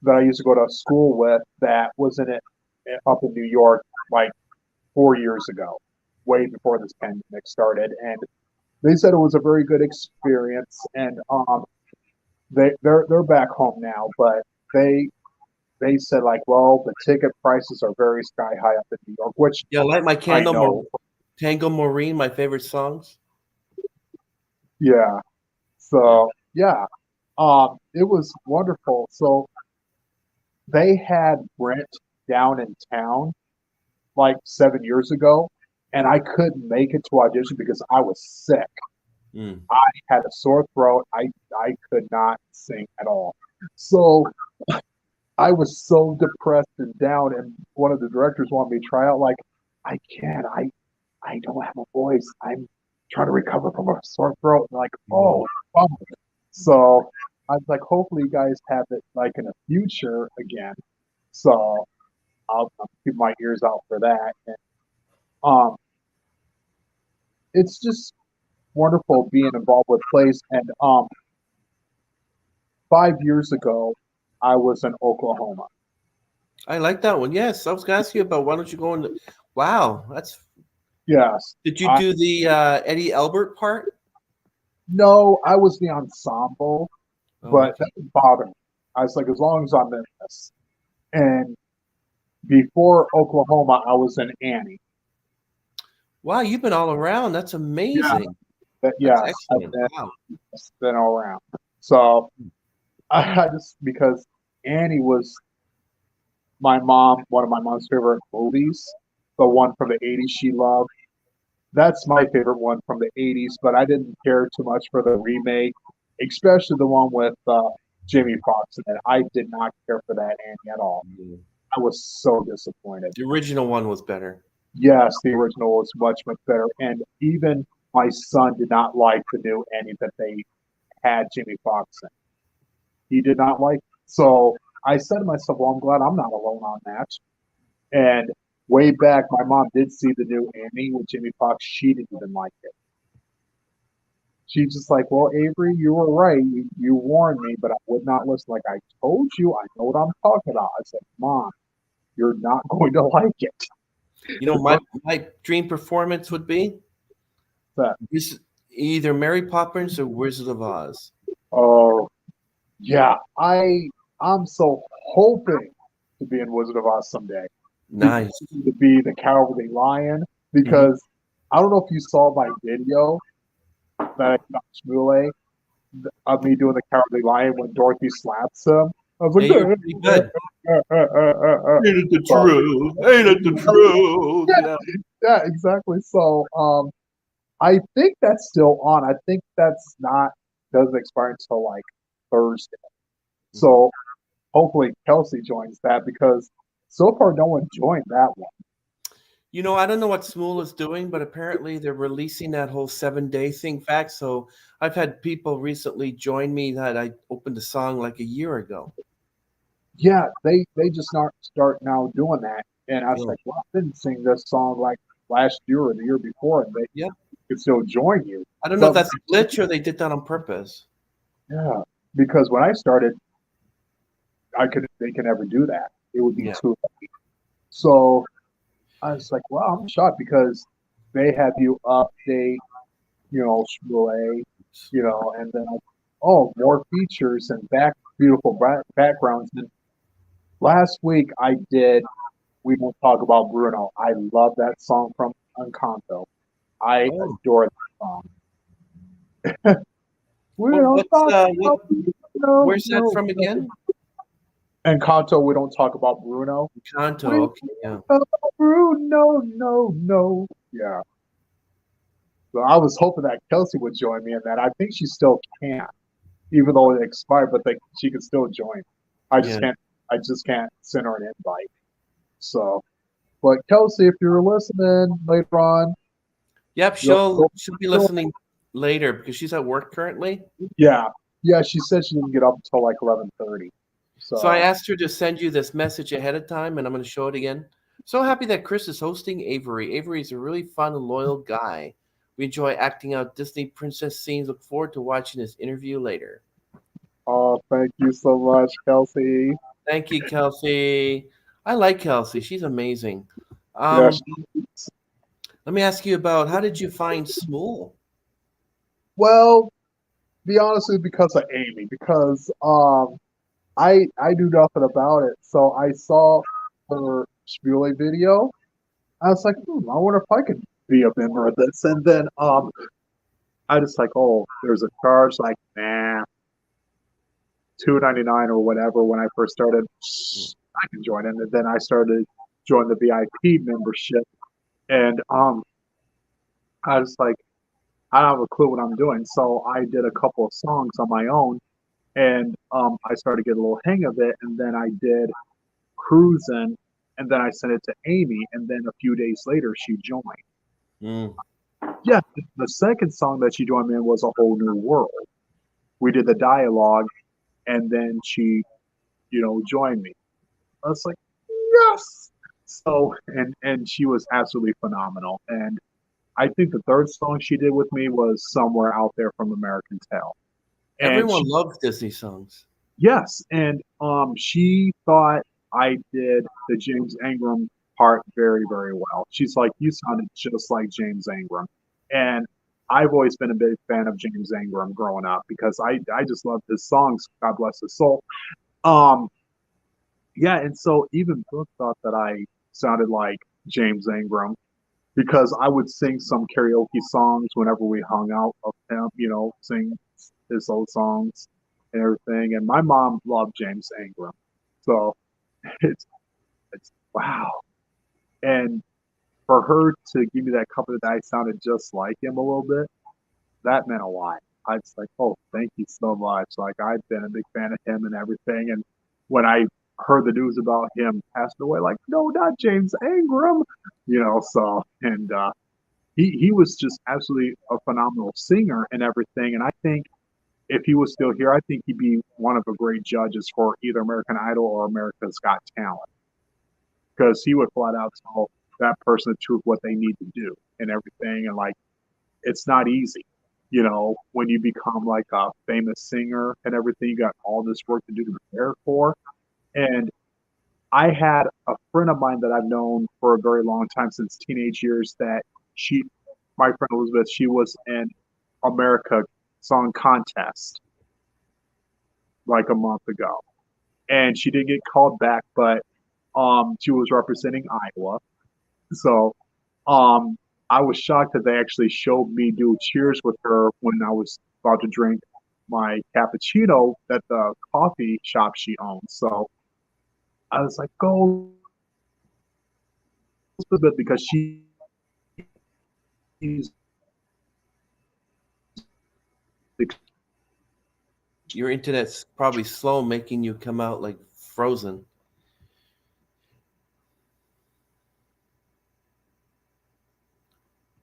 I used to go to school with that was in it up in New York like 4 years ago, way before this pandemic started, and they said it was a very good experience. And they're back home now, but they said like, well, the ticket prices are very sky high up in New York, which Yeah, like my I know, Tango Maureen, my favorite songs. yeah. Yeah. So yeah, it was wonderful. So they had Brent down in town like 7 years ago, and I couldn't make it to audition because I was sick. Mm. I had a sore throat. I could not sing at all. So I was so depressed and down, and one of the directors wanted me to try out. Like, I can't. I don't have a voice. I'm trying to recover from a sore throat. And like, Mm. oh, bummer. So I was like, hopefully you guys have it like in the future again. So I'll keep my ears out for that. And, um, it's just wonderful being involved with plays. And 5 years ago, I was in Oklahoma. I like that one. Yes, I was going to ask you about why don't you go into. Wow, that's. Yes, Did you I do the Eddie Albert part? no, I was the ensemble, Oh, but that okay. didn't bother me. I was like, as long as I'm in this. And before Oklahoma, I was in Annie. Wow, you've been all around. That's Yeah, amazing. but That's yes, I've excellent. Wow. been all around. So I just because Annie was one of my mom's favorite movies, the one from the '80s she loved. That's my favorite one from the '80s, but I didn't care too much for the remake, especially the one with Jamie Foxx in it. I did not care for that Annie at all. Mm. I was so disappointed. The original one was better. Yes, the original was much, much better. And even my son did not like the new Annie that they had Jamie Foxx in. He did not like it. So I said to myself, well, I'm glad I'm not alone on that. And way back, my mom did see the new Annie with Jamie Foxx. She didn't even like it. She's just like, well, Avery, you were right. You warned me, but I would not listen. Like I told you, I know what I'm talking about. I said, Mom, you're not going to like it. You know, my dream performance would be But, either Mary Poppins or Wizard of Oz. oh, yeah, I'm so hoping. to be in Wizard of Oz someday. Nice. To be the Cowardly Lion Mhm. because I don't know if you saw my video that I did on Smule of me doing the Cowardly Lion when Dorothy slaps him. I was like, Hey, you're pretty good. Ain't it the but, truth? Ain't it the truth? yeah, Yeah. yeah, exactly. So, I think that's still on. I think that's not doesn't expire until like Thursday. Mhm. So hopefully Kelsey joins that because so far no one joined that one. You know, I don't know what Smule is doing, but apparently they're releasing that whole 7 day thing back. So I've had people recently join me that I opened a song like a year ago. Yeah, they just start now doing that. And I was Yeah. like, well, I didn't sing this song like last year or the year before, and they Yep. could still join you. I don't know if But that's a glitch or they did that on purpose. yeah, because when I started, I could they can never do that. It would be Yeah. too late. So I was like, wow, I'm shocked because they have you update, Shmule, and then oh, more features and beautiful backgrounds. And last week I did We Won't Talk About Bruno. I love that song from Encanto. I Oh. adore that song. We Well, don't talk what about Bruno, where's that no, from no. again? Encanto, we don't talk about Bruno. We Kanto. don't Okay, yeah. talk about Bruno, no, no. Yeah. So I was hoping that Kelsey would join me in that. I think she still can, even though it expired, but she can still join. I just Yeah. can't. I just can't send her an invite. So, but Kelsey, if you're listening later on, Yep, you'll, she'll be you'll listening later because she's at work currently. yeah, yeah. She said she didn't get up until like 11:30. So I So, asked her to send you this message ahead of time, and I'm going to show it again. So happy that Chris is hosting Avery. Avery is a really fun and loyal guy. We enjoy acting out Disney princess scenes. Look forward to watching his interview later. oh, thank you so much, Kelsey. Thank you, Kelsey. I like Kelsey. She's amazing. Yeah. Um, Let me ask you about how did you find Smule? Well, be honest with you, because of Amy, because I knew nothing about it, so I saw her Smule video. I was like, I wonder if I could be a member of this. And then I just like, oh, there's a charge, like, nah, $2.99 or whatever when I first started. I can join in. And then I started joining the VIP membership. And I was like, I don't have a clue what I'm doing. So I did a couple of songs on my own and I started to get a little hang of it. And then I did Cruising, and then I sent it to Amy, and then a few days later she joined. Mm. Yeah, the second song that she joined me in was A Whole New World. We did the dialogue, and then she, joined me. I was like, yes. So, and she was absolutely phenomenal. And I think the third song she did with me was Somewhere Out There from American Tail. And Everyone she, loves Disney songs. yes, and she thought I did the James Ingram part very, very well. She's like, you sounded just like James Ingram. And I've always been a big fan of James Ingram growing up because I just love his songs. God bless his soul. Um, yeah, and so even Brooke thought that I sounded like James Ingram because I would sing some karaoke songs whenever we hung out of him, sing his old songs and everything. And my mom loved James Ingram. So it's it's wow. And for her to give me that compliment that I sounded just like him a little bit, that meant a lot. I was like, oh, thank you so much. Like I've been a big fan of him and everything. And when I heard the news about him passing away, like, no, not James Ingram, so and he was just absolutely a phenomenal singer and everything. And I think if he was still here, I think he'd be one of the great judges for either American Idol or America's Got Talent because he would flat out tell that person the truth what they need to do and everything. And like, it's not easy. When you become like a famous singer and everything, you got all this work to do to prepare for. And I had a friend of mine that I've known for a very long time since teenage years that she, my friend Elizabeth, she was in America Song Contest like a month ago. And she did get called back, but She was representing Iowa. So um, I was shocked that they actually showed me do cheers with her when I was about to drink my cappuccino at the coffee shop she owns. So I was like, go Elizabeth, because she's Your internet's probably slow, making you come out like frozen.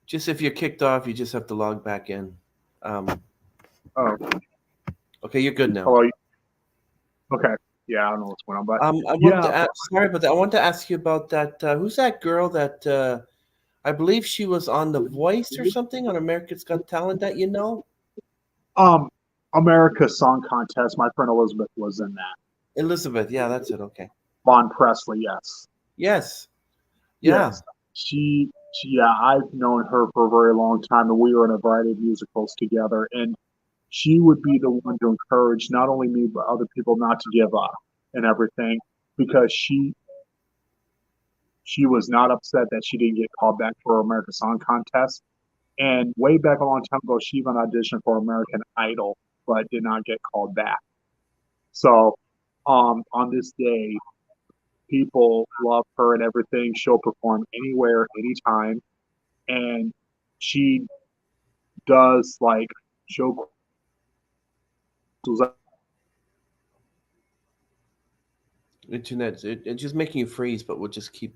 Just if you're kicked off, you just have to log back in. Um, oh, okay, you're good now. hello. Okay, yeah, I don't know what's going on, but I want yeah, to ask, sorry about that. I want to ask you about that. Who's that girl that I believe she was on The Voice or something on America's Got Talent that you know? um, America's Song Contest. My friend Elizabeth was in that. Elizabeth. Yeah, that's it. Okay. Von Presley, yes. Yes. Yeah. Yes, yeah, I've known her for a very long time, and we were in a variety of musicals together. And she would be the one to encourage not only me but other people not to give up and everything, because she was not upset that she didn't get called back for American Song Contest. And way back a long time ago, she even auditioned for American Idol, but did not get called back. So, on this day, people love her and everything. She'll perform anywhere, anytime, and she does like show. Internet. It's just making you freeze, but we'll just keep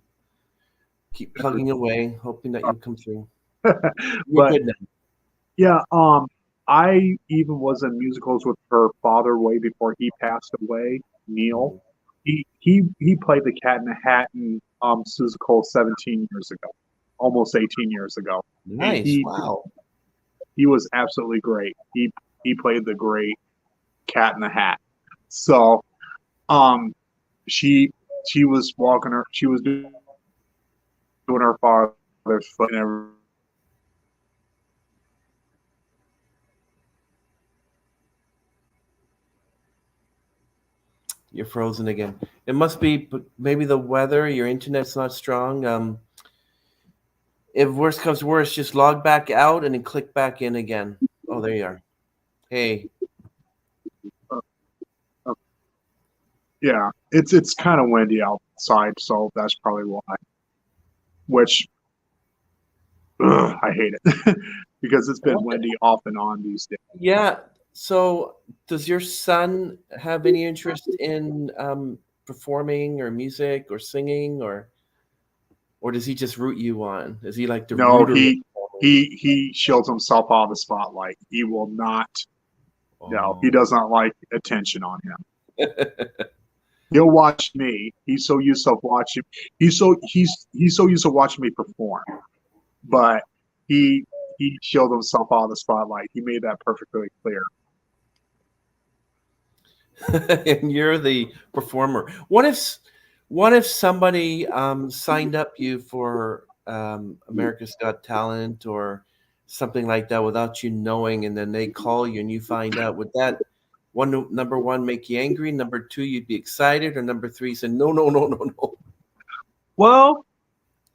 plugging away, hoping that you come through. You're But good now. yeah, I even was in musicals with her father way before he passed away, Neil. Mhm. He played the Cat in the Hat in Seussical 17 years ago, almost 18 years ago, and Nice. Wow. he was absolutely great. He played the great Cat in the Hat. So um, she she was walking her, she was doing her father's foot and everything. You're frozen again. It must be maybe the weather. Your internet's not strong. If worst comes to worst, just log back out and then click back in again. Oh, there you are. Hey, Yeah, it's kind of windy outside, so that's probably why. Which I hate it because it's I been want to, windy off and on these days. yeah. So, does your son have any interest in performing or music or singing, or does he just root you on? Is he like the No, rooter of performing? he shields himself out of the spotlight. He will not. No, he Oh, does not like attention on him. He'll watch me. He's so used to watching. He's so used to watching me perform, but he he shielded himself out of the spotlight. He made that perfectly clear. and you're the performer. What if somebody signed up you for America's Got Talent or something like that without you knowing, and then they call you and you find out? Would that number one make you angry? Number two, you'd be excited, or number three, say no, no, no, no, no. Well,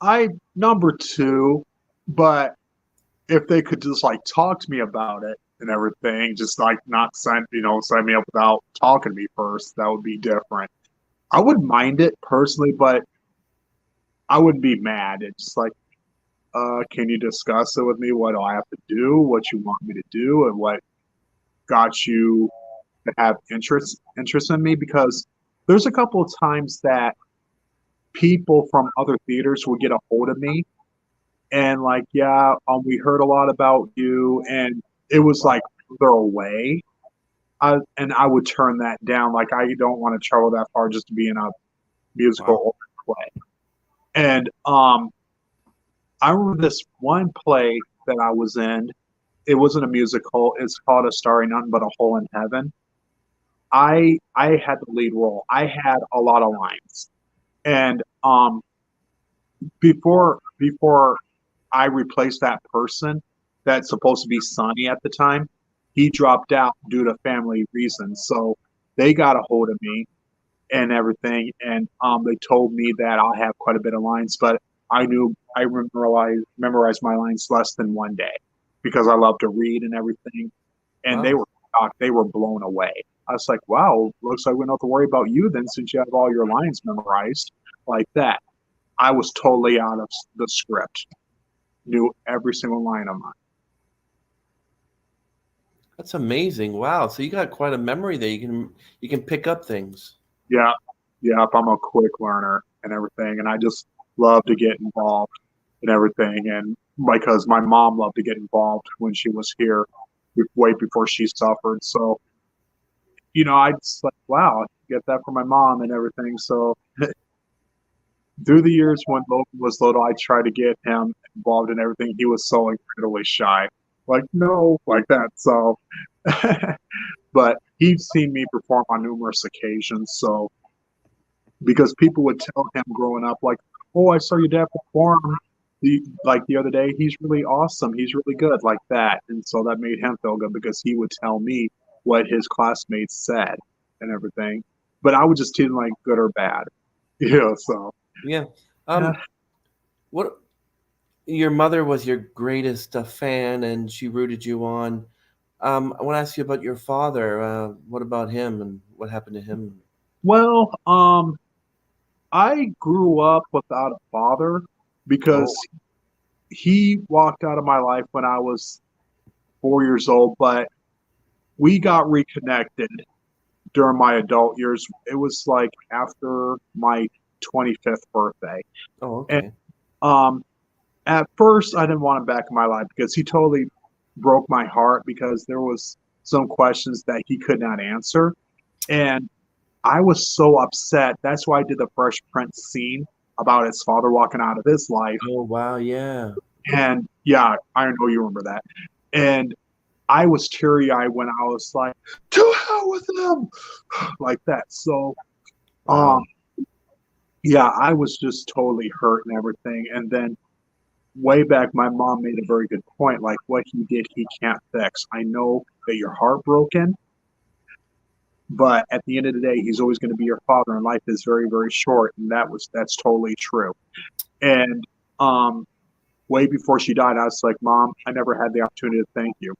I number two, but if they could just like talk to me about it and everything, just like not sign me up without talking to me first, that would be different. I wouldn't mind it personally, but I wouldn't be mad. It's just like, can you discuss it with me? What do I have to do? What you want me to do, and what got you to have interest in me? Because there's a couple of times that people from other theaters will get a hold of me and like, yeah, we heard a lot about you, and it was like further away. And I would turn that down. Like, I don't want to travel that far just to be in a musical Wow. or play. And I remember this one play that I was in. It wasn't a musical. It's called A Starry None But a Hole in Heaven. I had the lead role. I had a lot of lines, and before I replaced that person that's supposed to be Sonny at the time. He dropped out due to family reasons. So they got a hold of me and everything. And they told me that I'll have quite a bit of lines, but I memorized my lines less than one day because I love to read and everything. And they Wow. were shocked. They were blown away. I was like, wow, looks like we don't have to worry about you then since you have all your lines memorized like that. I was totally out of the script, knew every single line of mine. That's amazing. Wow. So you got quite a memory there. You can pick up things. Yeah, yeah, I'm a quick learner and everything, and I just love to get involved and everything. And because my mom loved to get involved when she was here, way before she suffered. So, I just like, wow, get that from my mom and everything. So, through the years when Logan was little, I tried to get him involved in everything. He was so incredibly shy, like no, like that. So, but he's seen me perform on numerous occasions. So, because people would tell him growing up, like, "Oh, I saw your dad perform the other day. He's really awesome. He's really good," like that. And so that made him feel good because he would tell me what his classmates said and everything. But I would just treat him like good or bad, So Yeah. yeah. What your mother was your greatest fan, and she rooted you on. I want to ask you about your father. What about him, and what happened to him? Well, I grew up without a father because Oh, he walked out of my life when I was 4 years old, but we got reconnected during my adult years. It was like after my 25th birthday. oh, And okay. um, at first, I didn't want him back in my life because he totally broke my heart because there was some questions that he could not answer. And I was so upset. That's why I did the Fresh Prince scene about his father walking out of his life. Oh, wow. Yeah. And yeah, I know you remember that. And I was teary eyed when I was like, to hell with him, like that. So, um, Wow. yeah, I was just totally hurt and everything. And then way back, my mom made a very good point. Like, what he did, he can't fix. I know that you're heartbroken, but at the end of the day, he's always going to be your father, and life is very, very short. And that's totally true. And um, way before she died, I was like, Mom, I never had the opportunity to thank you.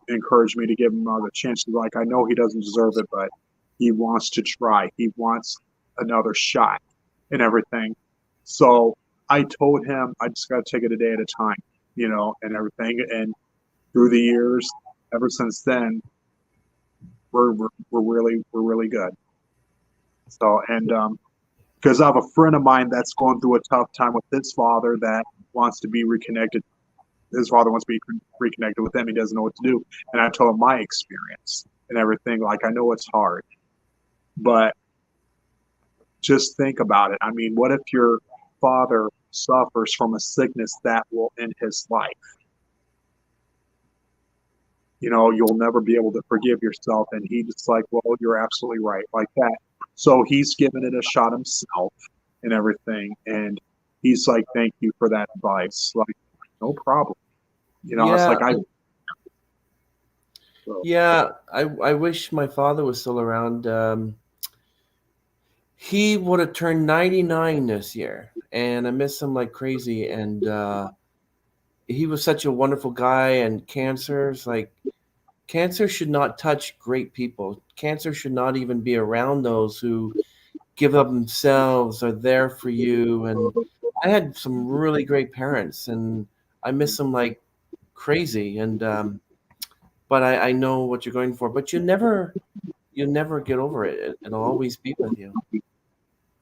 Encourage me to give him the chance. Like, I know he doesn't deserve it, but he wants to try. He wants another shot and everything. So I told him I just got to take it a day at a time, and everything. And through the years, ever since then, we're really good. So and because I have a friend of mine that's going through a tough time with his father that wants to be reconnected. His father wants to be reconnected with him. He doesn't know what to do. And I told him my experience and everything. Like, I know it's hard, but just think about it. I mean, what if your father suffers from a sickness that will end his life? You'll never be able to forgive yourself. And he just like, well, you're absolutely right, like that. So he's given it a shot himself and everything. And he's like, thank you for that advice. Like, no problem. It's Yeah. like so, Yeah. I wish my father was still around. He would have turned 99 this year, and I miss him like crazy. And he was such a wonderful guy. And cancer should not touch great people. Cancer should not even be around those who give up themselves, are there for you. And I had some really great parents, and I miss them like crazy. And but I know what you're going for. But you never get over it. It'll always be with you.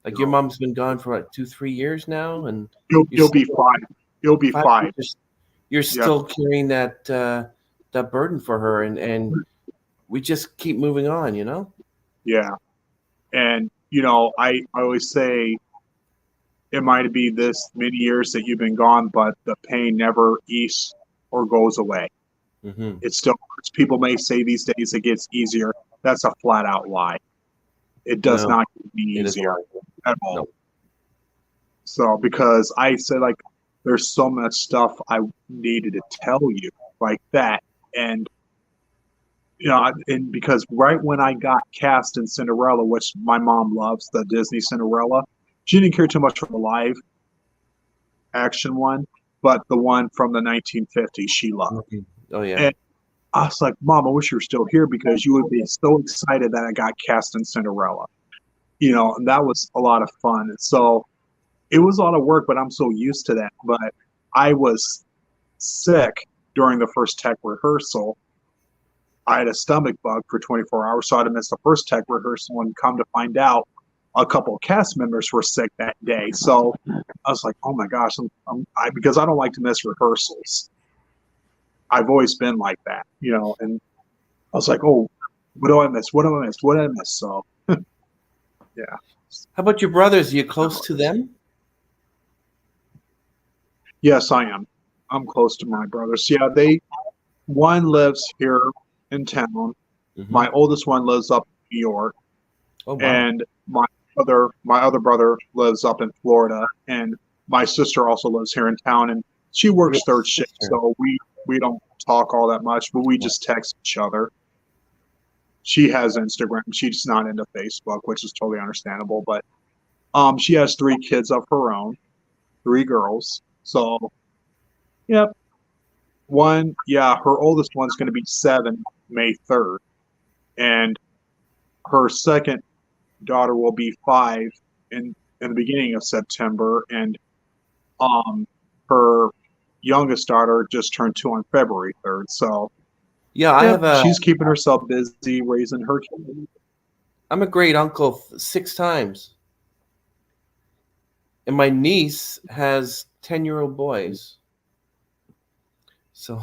Like your no. mom's been gone for what, 2, 3 years now, and you're You'll be still fine. You'll be five fine. years. You're Yeah, still carrying that burden for her, and we just keep moving on. yeah. And I always say it might be this many years that you've been gone, but the pain never eases or goes away. Hmm. It still hurts. People may say these days it gets easier. That's a flat out lie. It does No, not get any it isn't easier like that. at all. No. So because I said like there's so much stuff I needed to tell you like that, and you know, and because right when I got cast in Cinderella, which my mom loves, the Disney Cinderella, she didn't care too much for the live action one, but the one from the 1950s she loved. Mhm. Oh yeah. And I was like, Mom, I wish you were still here because you would be so excited that I got cast in Cinderella. You know, and that was a lot of fun. And so it was a lot of work, but I'm so used to that. But I was sick during the first tech rehearsal. I had a stomach bug for 24 hours, so I had to miss the first tech rehearsal and come to find out a couple of cast members were sick that day. So I was like, oh my gosh, because I don't like to miss rehearsals. I've always been like that, you know, and I was like, oh, what do I miss? What do I miss? What did I miss? So, yeah. How about your brothers? Are you close to them? Yes, I am. I'm close to my brothers. Yeah, one lives here in town. Hmm. My oldest one lives up in New York, Oh wow. and my other brother lives up in Florida, and my sister also lives here in town, and she Your works third shift, sister. so we don't talk all that much, but we just text each other. She has Instagram. She's not into Facebook, which is totally understandable, but she has three kids of her own, three girls. So, yep. Her oldest one's going to be 7 May 3rd, and her second daughter will be 5 in the beginning of September, and um, her youngest daughter just turned 2 on February 3rd. So, Yeah, I yep, have a. she's keeping herself busy raising her kids. I'm a great uncle 6 times, and my niece has 10-year-old boys. So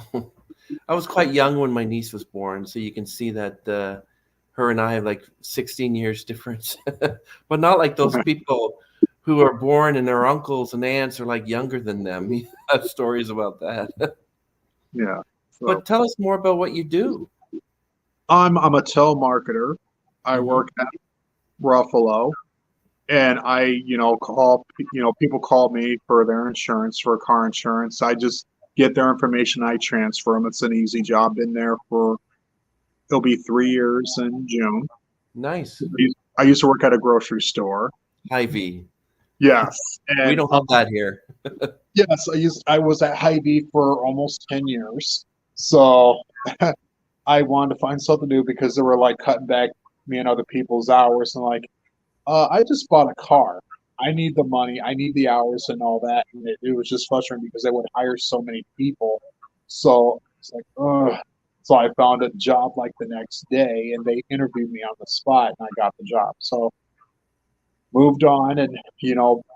I was quite young when my niece was born, so you can see that her and I have like 16 years difference, but not like those people who are born and their uncles and aunts are like younger than them. You have stories about that. Yeah. So But tell us more about what you do. I'm a telemarketer. I Hmm. work at Ruffalo, and people call me for their insurance, for car insurance. I just get their information, I transfer them. It's an easy job. Been there for it'll be 3 years in June. Nice. I used to work at a grocery store. Hy-Vee. Yes, We and don't have that here. yes, I was at Hy-Vee for almost 10 years. So I wanted to find something new because they were like cutting back me and other people's hours, and like, I just bought a car. I need the money. I need the hours and all that. And it was just frustrating because they would hire so many people. So it's like, ugh. So I found a job like the next day, and they interviewed me on the spot, and I got the job. So moved on, and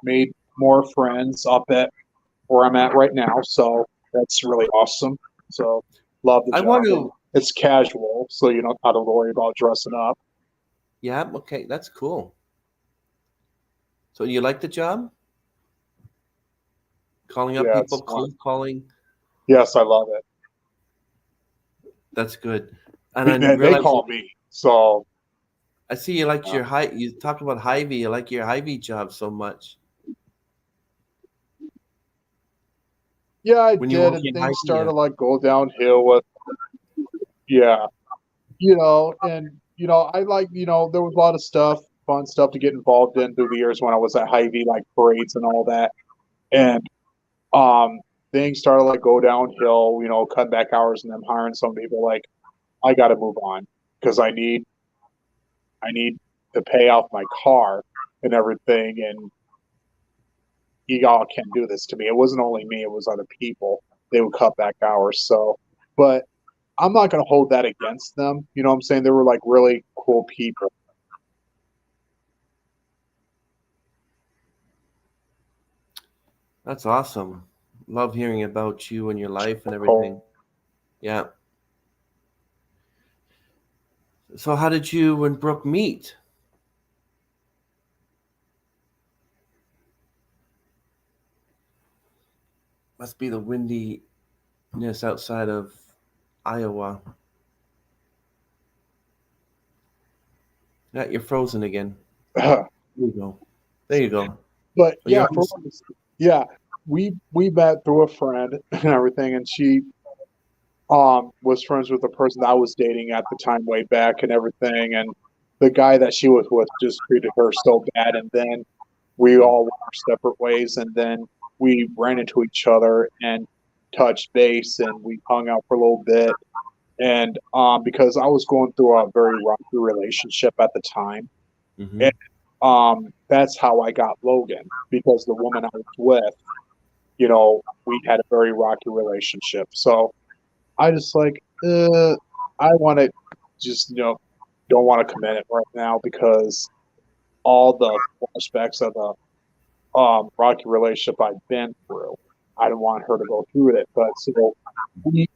made more friends up at where I'm at right now. So that's really awesome. So love the I want job, and to. it's casual, so you don't have to worry about dressing up. Yeah, okay, that's cool. So you like the job? Calling up Yeah, people, it's fun. cold calling. Yes, I love it. That's good. And I They realize call me. So I see you like uh, your high. You talked about Hy-Vee. You like your Hy-Vee job so much. yeah, I When you did, work and in things Hy-Vee, started like go downhill with yeah, and I like there was a lot of stuff, fun stuff to get involved in through the years when I was at Hy-Vee, like parades and all that, and um, things started like go downhill. Cut back hours and them hiring some people. Like I got to move on because I need to pay off my car and everything, and y'all can't do this to me. It wasn't only me; it was other people. They would cut back hours. So, but I'm not going to hold that against them. You know what I'm saying? They were like really cool people. that's awesome. Love hearing about you and your life and everything. Cool. Yeah. So how did you and Brooke meet? Must be the windiness outside of Iowa. Yeah, you're frozen again. There you go. There you go. But Well, you're yeah, on the. yeah, we met through a friend and everything, and she was friends with the person that I was dating at the time way back and everything, and the guy that she was with just treated her so bad, and then we all went our separate ways, and then we ran into each other and touched base, and we hung out for a little bit, and because I was going through a very rocky relationship at the time, Mm-hmm. and that's how I got Logan because the woman I was with, we had a very rocky relationship, so I just like, I want to just, don't want to commit it right now because all the aspects of the rocky relationship I've been through, I don't want her to go through it. But so we,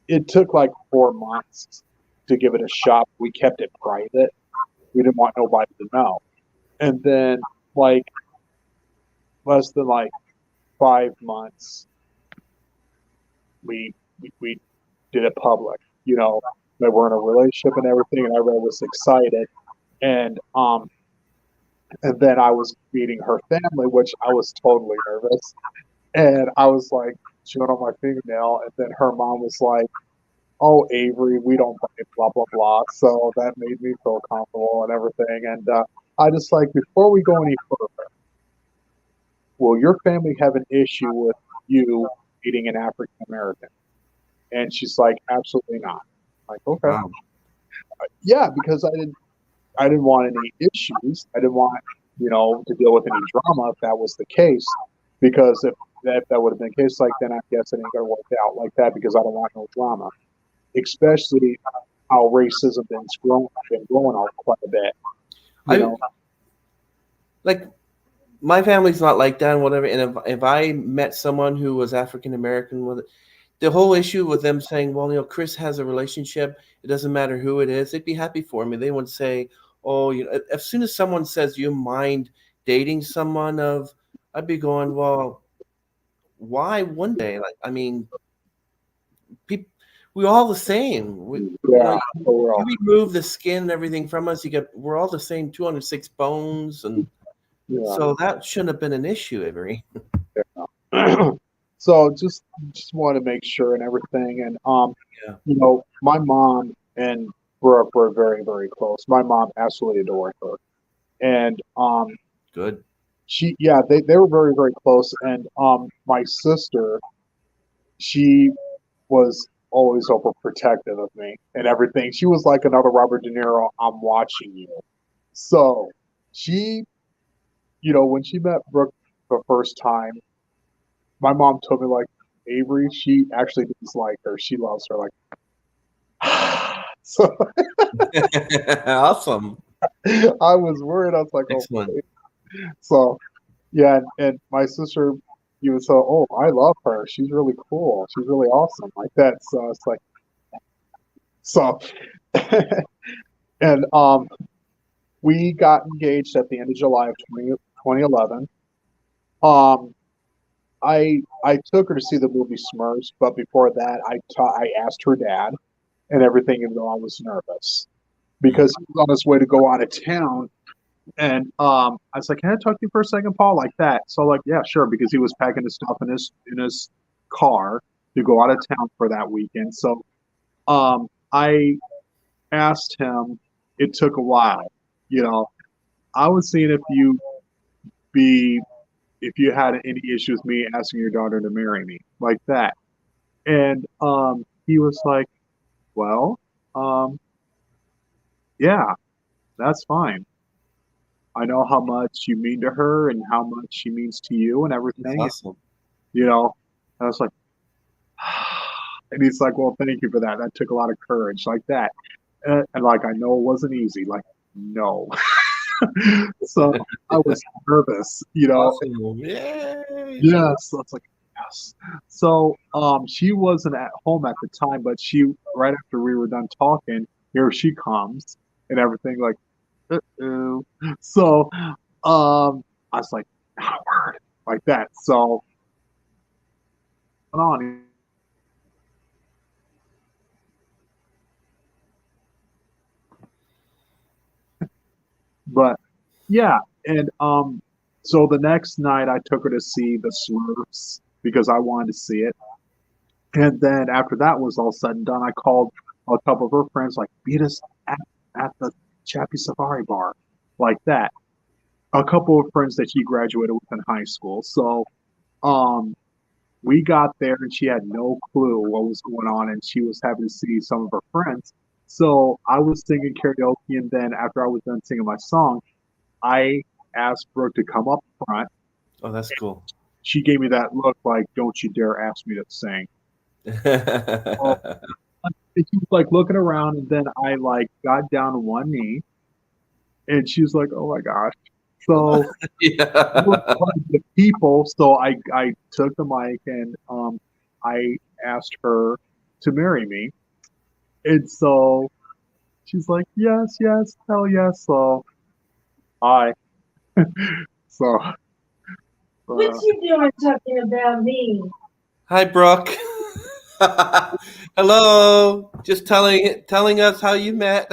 it took like 4 months to give it a shot. We kept it private. We didn't want nobody to know. And then like less than like 5 months, we did it public. That we're in a relationship and everything, and everybody was excited. And and then I was meeting her family, which I was totally nervous. And I was like chewing on my fingernail, and then her mom was like, "Oh, Avery, we don't bite, blah blah blah." So that made me feel comfortable and everything. And I just like before we go any further, will your family have an issue with you dating an African American? And she's like, "Absolutely not." I'm like, okay, Wow. yeah, because I didn't want any issues. I didn't want, to deal with any drama if that was the case. Because if that would have been the case, like then I guess it ain't gonna work out like that because I don't want no drama. Especially how racism been growing on quite a bit. You I know, like my family's not like that and whatever. And if I met someone who was African American with the whole issue with them saying, well, Chris has a relationship, it doesn't matter who it is, they'd be happy for me. They wouldn't say, oh, as soon as someone says you mind dating someone of, I'd be going, well, why one day? Like, I mean, people, we're all the same. yeah, for You real. remove the skin and everything from us, we're all the same 206 bones. And Yeah, so that shouldn't have been an issue, Avery. yeah. So just want to make sure and everything. And Yeah, my mom and Brooke were very very close. My mom absolutely adored her, and good. yeah, they were very very close. And my sister, she was always overprotective of me and everything. She was like another Robert De Niro. I'm watching you. So she, when she met Brooke the first time, my mom told me like Avery, she actually dislike her. She loves her. Like, so Awesome. I was worried. I was like, oh. Excellent. So yeah, and my sister, you would say, oh, I love her. She's really cool. She's really awesome like that. So it's like so. And we got engaged at the end of July of 2011. Um, I took her to see the movie Smurfs, but before that, I asked her dad and everything, even though I was nervous Mm. because he was on his way to go out of town. And I was like, "Can I talk to you for a second, Paul?" Like that. So like, yeah, sure, because he was packing his stuff in his car to go out of town for that weekend. So I asked him. It took a while, you know. I was seeing be if you had any issues with me asking your daughter to marry me like that. And he was like, well, um, yeah, that's fine. I know how much you mean to her and how much she means to you and That's everything. awesome. You know, I was like, and he's like, well, thank you for that. That took a lot of courage, like that. And like, I know it wasn't easy. Like, no. So I was nervous. Awesome. Yay. Yeah, so it's like yes. So she wasn't at home at the time, but she right after we were done talking, here she comes and everything like uh-oh. So I was like, not a word like that. So on but yeah, and so the next night I took her to see the Smurfs because I wanted to see it. And then after that was all said and done, I called a couple of her friends, like, meet us at the Chappie Safari Bar, like that. A couple of friends that she graduated with in high school. So um, we got there and she had no clue what was going on, and she was happy to see some of her friends. So I was singing karaoke, and then after I was done singing my song, I asked Brooke to come up front. Oh, that's cool. She gave me that look like, "Don't you dare ask me to sing." Well, and she was like looking around, and then I like got down on one knee, and she was like, "Oh my gosh!" So it was Yeah. like the people. So I took the mic and I asked her to marry me, and so she's like, "Yes, yes, hell yes." So I so What uh, you doing talking about me? Hi, Brooke. Hello. Just telling us how you met.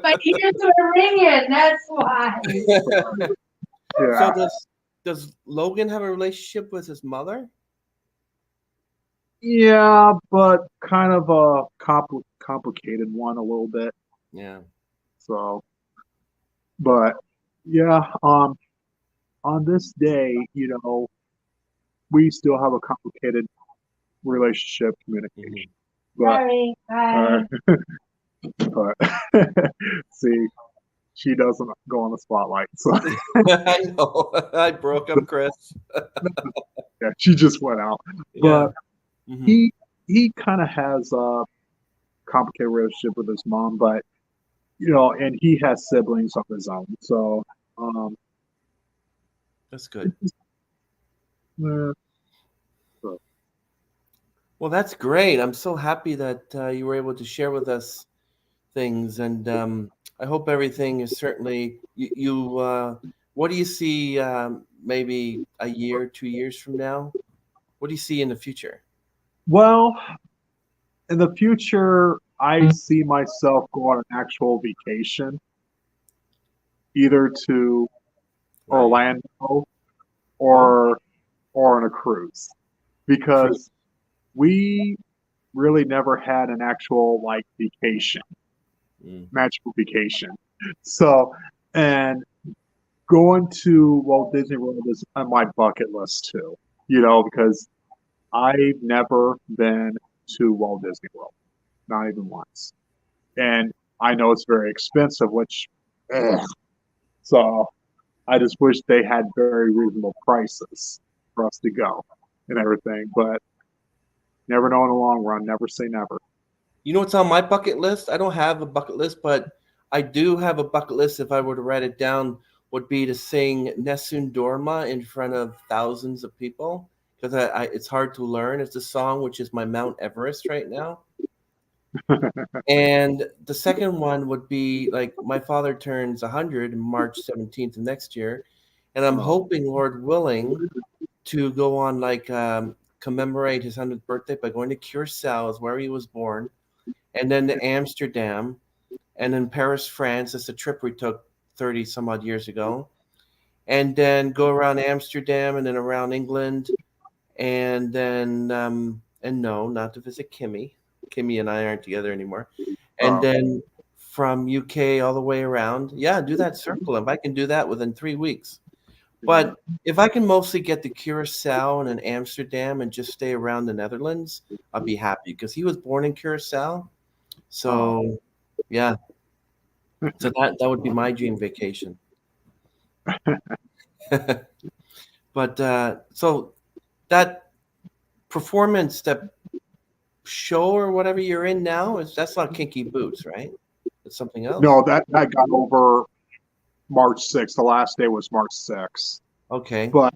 My ears are ringing, that's why. So yeah, does Logan have a relationship with his mother? yeah, but kind of a complicated one a little bit. Yeah. So, but yeah, on this day, we still have a complicated relationship Hmm. communication. But Sorry, uh, bye. but see, she doesn't go on the spotlight. So I know. Hi, Brooke. I'm Chris. yeah, she just went out. Yeah. But Hmm. he kind of has a complicated relationship with his mom, but and he has siblings of his own. So um, That's good. it's just, so, Well, that's great. I'm so happy that you were able to share with us things, and I hope everything is certainly you. What do you see? Maybe a year, 2 years from now. What do you see in the future? well, in the future, I see myself go on an actual vacation, either to Right. Orlando Oh, or on a cruise, cruise. because we really never had an actual like vacation, Mm. magical vacation. So, and going to Walt Disney World is on my bucket list too, because I've never been to Walt Disney World, not even once. And I know it's very expensive, which, ugh. So I just wish they had very reasonable prices for us to go and everything. But never know in the long run. Never say never. You know what's on my bucket list? I don't have a bucket list, but I do have a bucket list. If I were to write it down, would be to sing Nessun Dorma in front of thousands of people because it's hard to learn. It's a song which is my Mount Everest right now. And the second one would be like my father turns 100 March 17th of next year, and I'm Oh, hoping, Lord willing, to go on like commemorate his 100th birthday by going to Curacao, is where he was born, and then to Amsterdam, and then Paris, France. That's a trip we took 30 some odd years ago, and then go around Amsterdam and then around England, and then and no, not to visit Kimmy. Kimmy and I aren't together anymore. And oh, then from UK all the way around, yeah, do that circle. If I can do that within 3 weeks, yeah. but if I can mostly get to Curacao and then Amsterdam and just stay around the Netherlands, I'll be happy because he was born in Curacao. Oh, So yeah, so that would be my dream vacation. But so that performance, that show or whatever you're in now, is that's not Kinky Boots, right? It's something else. no, that got over March 6th. The last day was March 6th. Okay. But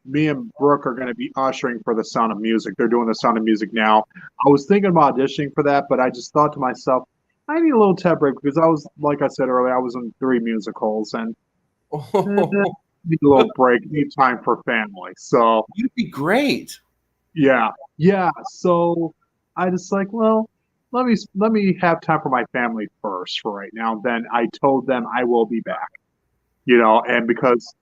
me and Brooke are going to be ushering for the Sound of Music. They're doing the Sound of Music now. I was thinking about auditioning for that, but I just thought to myself, I need a little TED break because I was, like I said earlier, I was in 3 musicals, and need a little break, need time for family. So You'd be great. yeah, yeah. So I just like, well, let me have time for my family first for right now. Then I told them I will be back, and because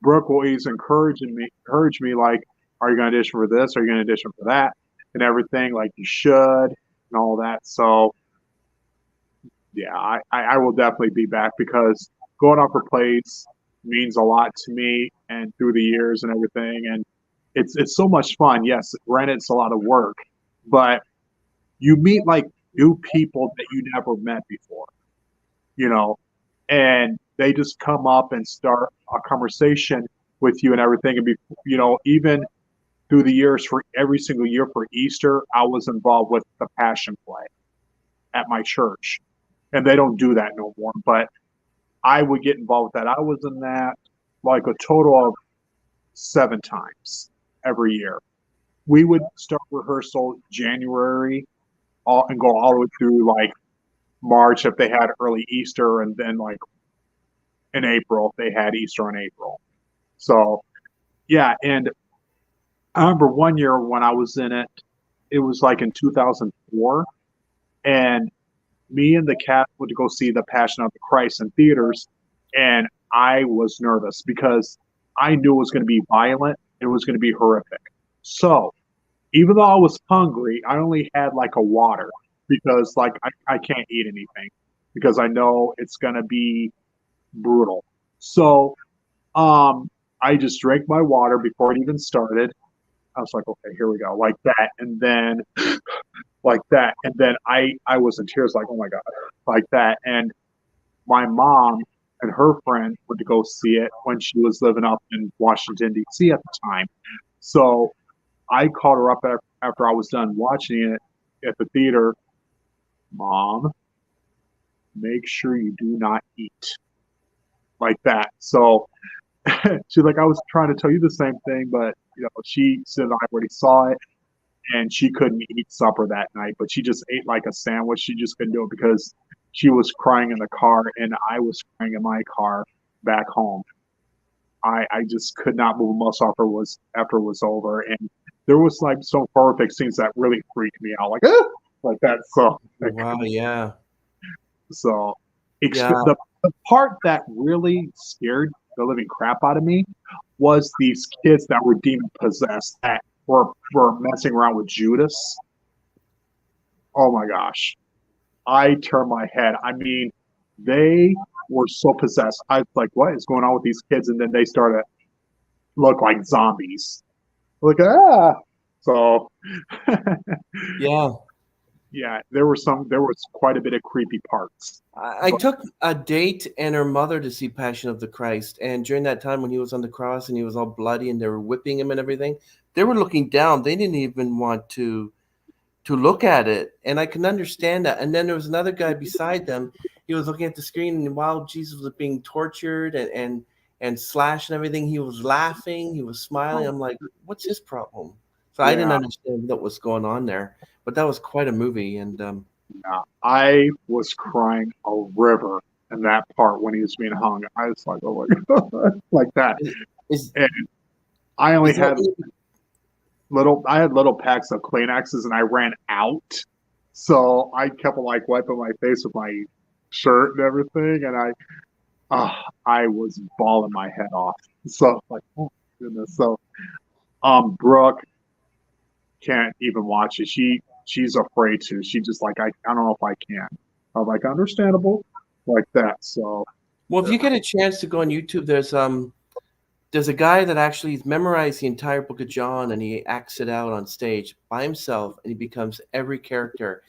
Brooke will always encourage me like, are you going to audition for this? Are you going to audition for that? And everything, like you should, and all that. So, yeah, I will definitely be back because going up for plays means a lot to me and through the years and everything. And it's so much fun. Yes, granted, it's a lot of work, but you meet like new people that you never met before, you know, and they just come up and start a conversation with you and everything. And be, even through the years, for every single year for Easter, I was involved with the Passion Play at my church, and they don't do that no more. But I would get involved with that. I was in that like a total of 7 times every year. We would start rehearsal January and go all the way through like March if they had early Easter, and then like in April if they had Easter in April. So yeah, and I remember one year when I was in it, it was like in 2004, and me and the cast went to go see The Passion of the Christ in theaters, and I was nervous because I knew it was going to be violent. It was going to be horrific. So even though I was hungry, I only had like a water because like I can't eat anything because I know it's going to be brutal. So I just drank my water before it even started. I was like, okay, here we go, like that, and then like that, and then I was in tears, like, oh my god, like that. And my mom and her friend went to go see it when she was living up in Washington D.C. at the time. So I called her up after I was done watching it at the theater. Mom, make sure you do not eat, like that. So she's like, I was trying to tell you the same thing, but she said I already saw it, and she couldn't eat supper that night, but she just ate like a sandwich. She just couldn't do it because she was crying in the car, and I was crying in my car back home. I just could not move a muscle after it was over, and there was like some horrific scenes that really freaked me out, like like that. So Wow, yeah. So Yeah. the part that really scared the living crap out of me was these kids that were demon possessed that were messing around with Judas. Oh my gosh. I turned my head. I mean, they were so possessed. I was like, what is going on with these kids? And then they started look like zombies. Like, So Yeah. yeah, there was quite a bit of creepy parts. I took a date and her mother to see Passion of the Christ, and during that time when he was on the cross and he was all bloody and they were whipping him and everything, they were looking down. They didn't even want to look at it, and I can understand that. And then there was another guy beside them. He was looking at the screen, and while Jesus was being tortured and slashed and everything, he was laughing, he was smiling. I'm like, what's his problem? So I didn't understand what was going on there, but that was quite a movie. And yeah, I was crying a river in that part when he was being hung. I was like, oh my god, like that. And I only had little packs of Kleenexes, and I ran out, so I kept like wiping my face with my shirt and everything, and I was bawling my head off. So like, oh goodness. So Brooke can't even watch it. She's afraid to. She just like, I don't know if I can. I'm like, understandable, like that. So well, if you get a chance to go on YouTube, there's a guy that actually memorized the entire book of John, and he acts it out on stage by himself, and he becomes every character.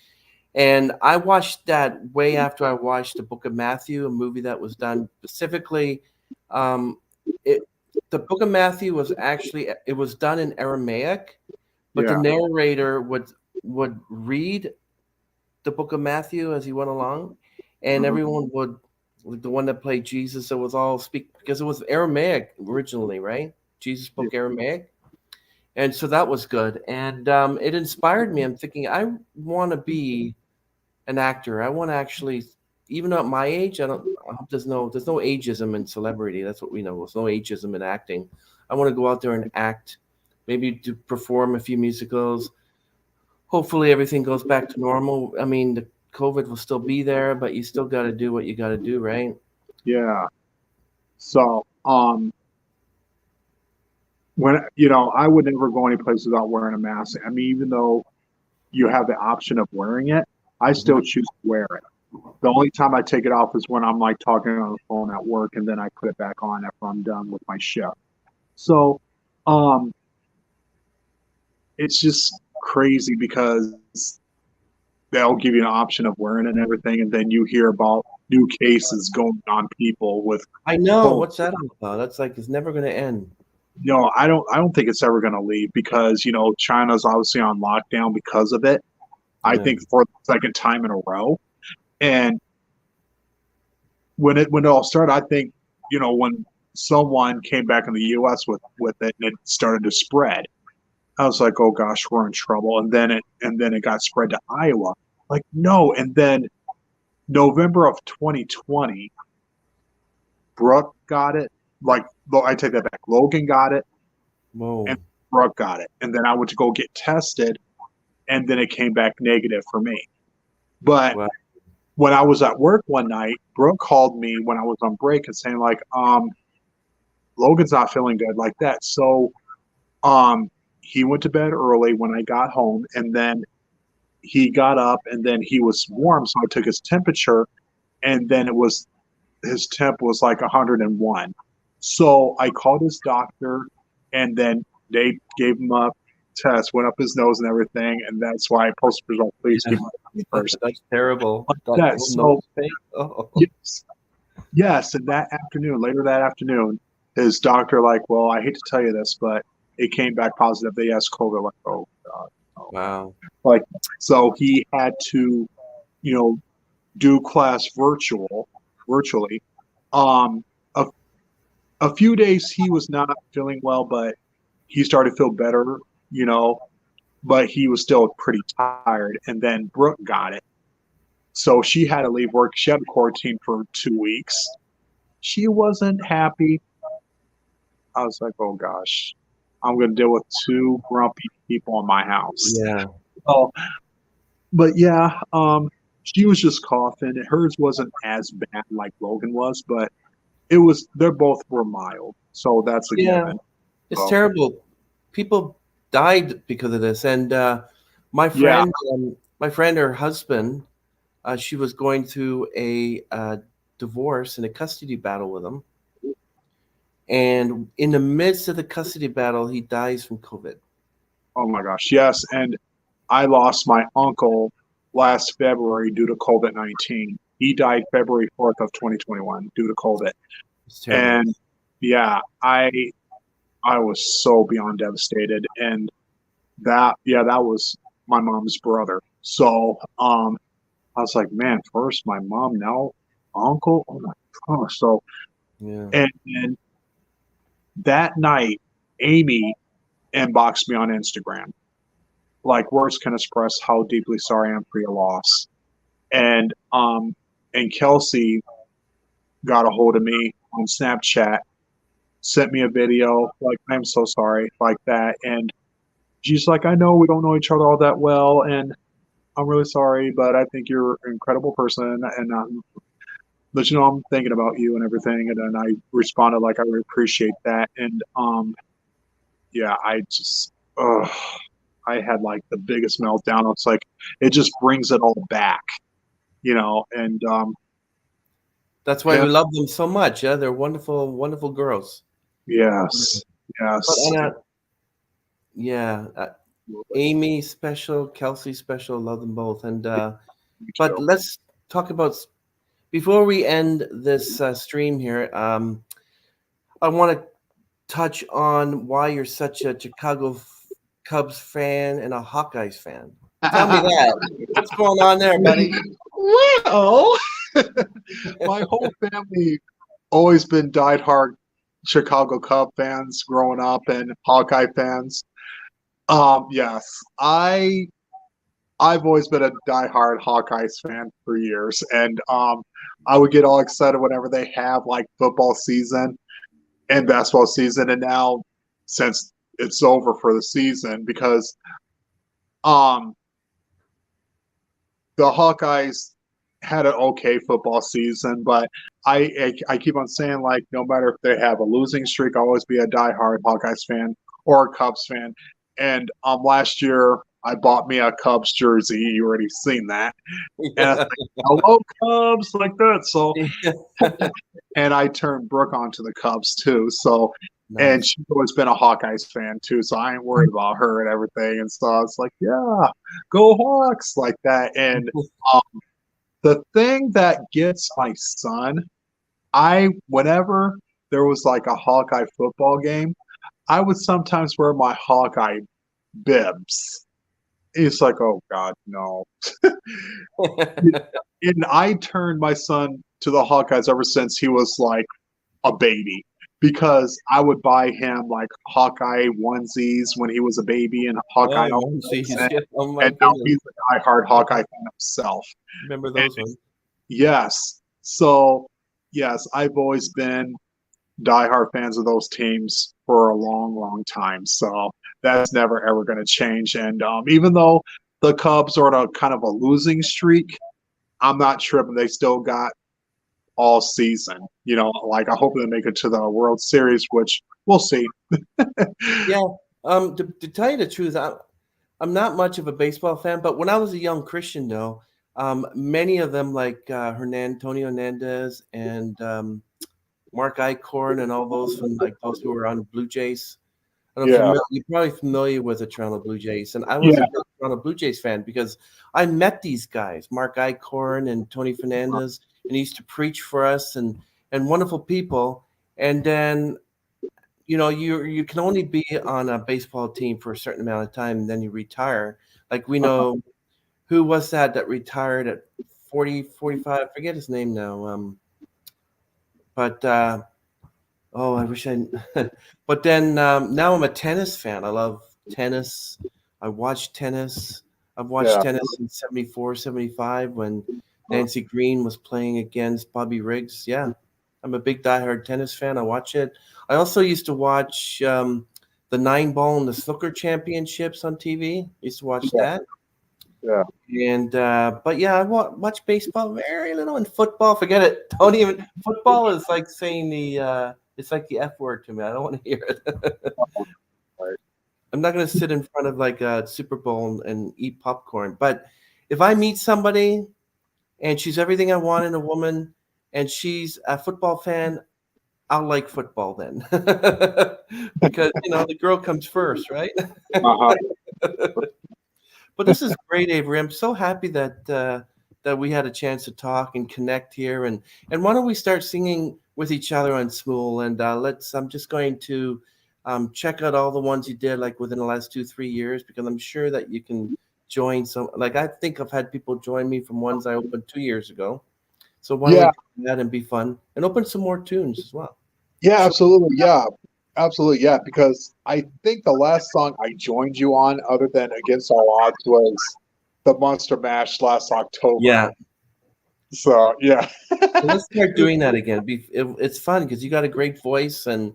And I watched that way after I watched the book of Matthew, a movie that was done specifically. The book of Matthew was done in Aramaic, but the narrator would read the book of Matthew as he went along, and everyone would, like the one that played Jesus, it was all speak because it was Aramaic originally, right? Jesus spoke Aramaic, and so that was good, and it inspired me. I'm thinking I want to be an actor. I want to actually, even at my age, I hope there's no ageism in celebrity. That's what we know. There's no ageism in acting. I want to go out there and act, maybe to perform a few musicals. Hopefully everything goes back to normal. I mean, the COVID will still be there, but you still got to do what you got to do, right? Yeah. So when I would never go any place without wearing a mask. I mean, even though you have the option of wearing it, I Mhm. still choose to wear it. The only time I take it off is when I'm like talking on the phone at work, and then I put it back on after I'm done with my shift. So, um, it's just crazy because they'll give you an option of wearing it and everything, and then you hear about new cases going on people with I know. cold. What's that all about? That's like it's never going to end. I don't think it's ever going to leave because China's obviously on lockdown because of it. I Yeah. think for the second time in a row. And when it all started, I think when someone came back in the U.S. with it and it started to spread, I was like, oh gosh, we're in trouble. And then it got spread to Iowa. Like no, and then November of 2020, Brooke got it. Like I take that back. Logan got it, and Whoa. Brooke got it. And then I went to go get tested, and then it came back negative for me. But Wow. when I was at work one night, Brooke called me when I was on break and saying like, Logan's not feeling good like that. So um he went to bed early when I got home, and then he got up and then he was warm, so I took his temperature, and then his temp was like 101. So I called his doctor, and then they gave him a test, went up his nose and everything, and that's why I posted result. Please Yeah. keep my first. That's terrible. Like That that. little So nose thing. Oh. yes, yes, and later that afternoon, his doctor like, well, I hate to tell you this, but it came back positive. They asked COVID, like, oh god, oh. Wow. Like, so he had to, you know, do class virtually. Um, a, a few days he was not feeling well, but he started to feel better, you know, but he was still pretty tired. And then Brooke got it. So she had to leave work. She had to quarantine for 2 weeks. She wasn't happy. I was like, oh gosh, I'm going to deal with two grumpy people in my house. Yeah. Oh, but yeah, she was just coughing. Hers wasn't as bad like Logan was, but they're both were mild. So that's a Yeah. given. It's So terrible. People died because of this, and my yeah, friend, her husband, she was going through a divorce and a custody battle with him, and in the midst of the custody battle, he dies from COVID. oh my gosh, yes. And I lost my uncle last February due to COVID-19. He died February 4th of 2021 due to COVID. It's terrible. And yeah, I was so beyond devastated. And that was my mom's brother. So I was like, man, first my mom, now uncle. Oh my gosh. So Yeah. and that night, Amy inboxed me on Instagram. Like words can express how deeply sorry I am for your loss. And Kelsey got a hold of me on Snapchat, sent me a video like I'm so sorry like that, and she's like, I know we don't know each other all that well, and I'm really sorry, but I think you're an incredible person, and let you know I'm thinking about you and everything. And then I responded like I really appreciate that, and yeah, I just I had like the biggest meltdown. It's like it just brings it all back, and That's why yeah, we love them so much. Yeah, they're wonderful, wonderful girls. yes, But yes. Anna, yeah, Amy special, Kelsey special, love them both. And Me but too. let's talk about before we end this stream here. I want to touch on why you're such a Chicago Cubs fan and a Hawkeyes fan. Tell me that. What's going on there, buddy? Well, my whole family always been diehard Chicago Cub fans growing up and Hawkeye fans. Yes, I've always been a diehard Hawkeyes fan for years, and I would get all excited whenever they have like football season and basketball season, and now since it's over for the season because um the Hawkeyes had an okay football season, but I keep on saying like no matter if they have a losing streak, I'll always be a diehard Hawkeyes fan. or a Cubs fan. And last year I bought me a Cubs jersey. You already seen that. And I was like, hello, Cubs, like that. So, and I turned Brooke onto the Cubs too. So, and Nice. she's always been a Hawkeyes fan too. So I ain't worried about her and everything. And so I was like, yeah, go Hawks, like that. And um, the thing that gets my son, whenever there was like a Hawkeye football game, I would sometimes wear my Hawkeye bibs. It's like, oh God, no. And I turned my son to the Hawkeyes ever since he was like a baby, because I would buy him like Hawkeye onesies when he was a baby and Hawkeye Oh, outfits, geez. Oh my and now goodness. he's a diehard Hawkeye fan himself. Remember And those ones? yes, so yes, I've always been diehard fans of those teams for a long, long time. So that's never ever going to change. And even though the Cubs are on a kind of a losing streak, I'm not tripping. They still got all season. You know, like I hope they make it to the World Series, which we'll see. Yeah. To tell you the truth, I'm not much of a baseball fan, but when I was a young Christian, though, many of them like Tony Hernandez and Mark Eichhorn and all those from like those who were on Blue Jays. I don't know if Yeah, you're probably familiar with the Toronto Blue Jays, and I was a yeah, big Toronto Blue Jays fan because I met these guys, Mark Eichhorn and Tony Fernandez, and he used to preach for us and wonderful people. And then you can only be on a baseball team for a certain amount of time, and then you retire. Like we know who was that retired at 40, 45, I forget his name now. But oh, I wish I. But then now I'm a tennis fan. I love tennis. I watch tennis. I've watched yeah. tennis in 74, 75 when Nancy Green was playing against Bobby Riggs. Yeah, I'm a big diehard tennis fan. I watch it. I also used to watch the 9 ball and the snooker championships on TV. Used to watch Yeah. that. Yeah. And but yeah, I watch baseball very little, and football. Forget it. Don't even. Football is like saying it's like the F word to me. I don't want to hear it. Right. I'm not going to sit in front of like a Super Bowl and eat popcorn. But if I meet somebody and she's everything I want in a woman, and she's a football fan, I'll like football then, because the girl comes first, right? Uh-huh. But this is great, Avery. I'm so happy that we had a chance to talk and connect here. And why don't we start singing with each other on Smule? And I'm just going to check out all the ones you did like within the last 2-3 years, because I'm sure that you can join some. Like I think I've had people join me from ones I opened 2 years ago. So why don't we Yeah. do that and be fun and open some more tunes as well? Yeah, Sure. absolutely. Yeah. Absolutely. Yeah. Because I think the last song I joined you on, other than Against All Odds, was the Monster Mash last October. Yeah. So, yeah. So let's start doing that again. It's fun because you got a great voice and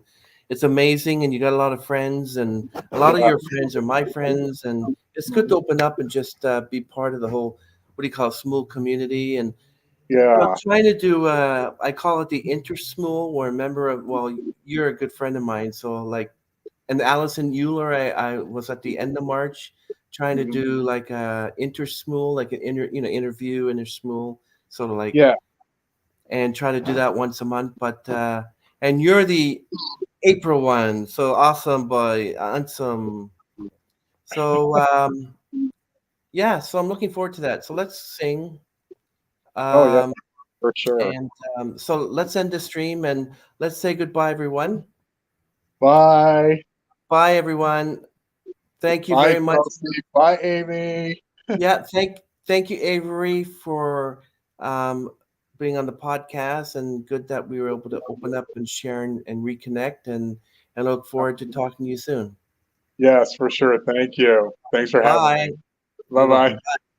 it's amazing, and you got a lot of friends, and a lot of Yeah. your friends are my friends, and it's good to open up and just be part of the whole, what do you call it, Smule community. And I'm Yeah. trying to do I call it the intersmule, where a member of, well, you're a good friend of mine, so like, and Allison Euler, I was at the end of March trying to do like a intersmule, like an interview intersmule, sort of like, Yeah. and try to do that once a month. But and you're the April one, so awesome, boy, awesome. So yeah, so I'm looking forward to that. So let's sing. Oh, yeah. Um, For sure. and so let's end the stream and let's say goodbye, everyone. Bye. Bye, everyone. Thank you Bye, very much. Kelsey. Bye, Amy. Yeah, thank you, Avery, for being on the podcast, and good that we were able to open up and share and reconnect, and I look forward to talking to you soon. Yes, for sure. Thank you. Thanks for having Bye. me. You're Bye-bye. welcome. Bye.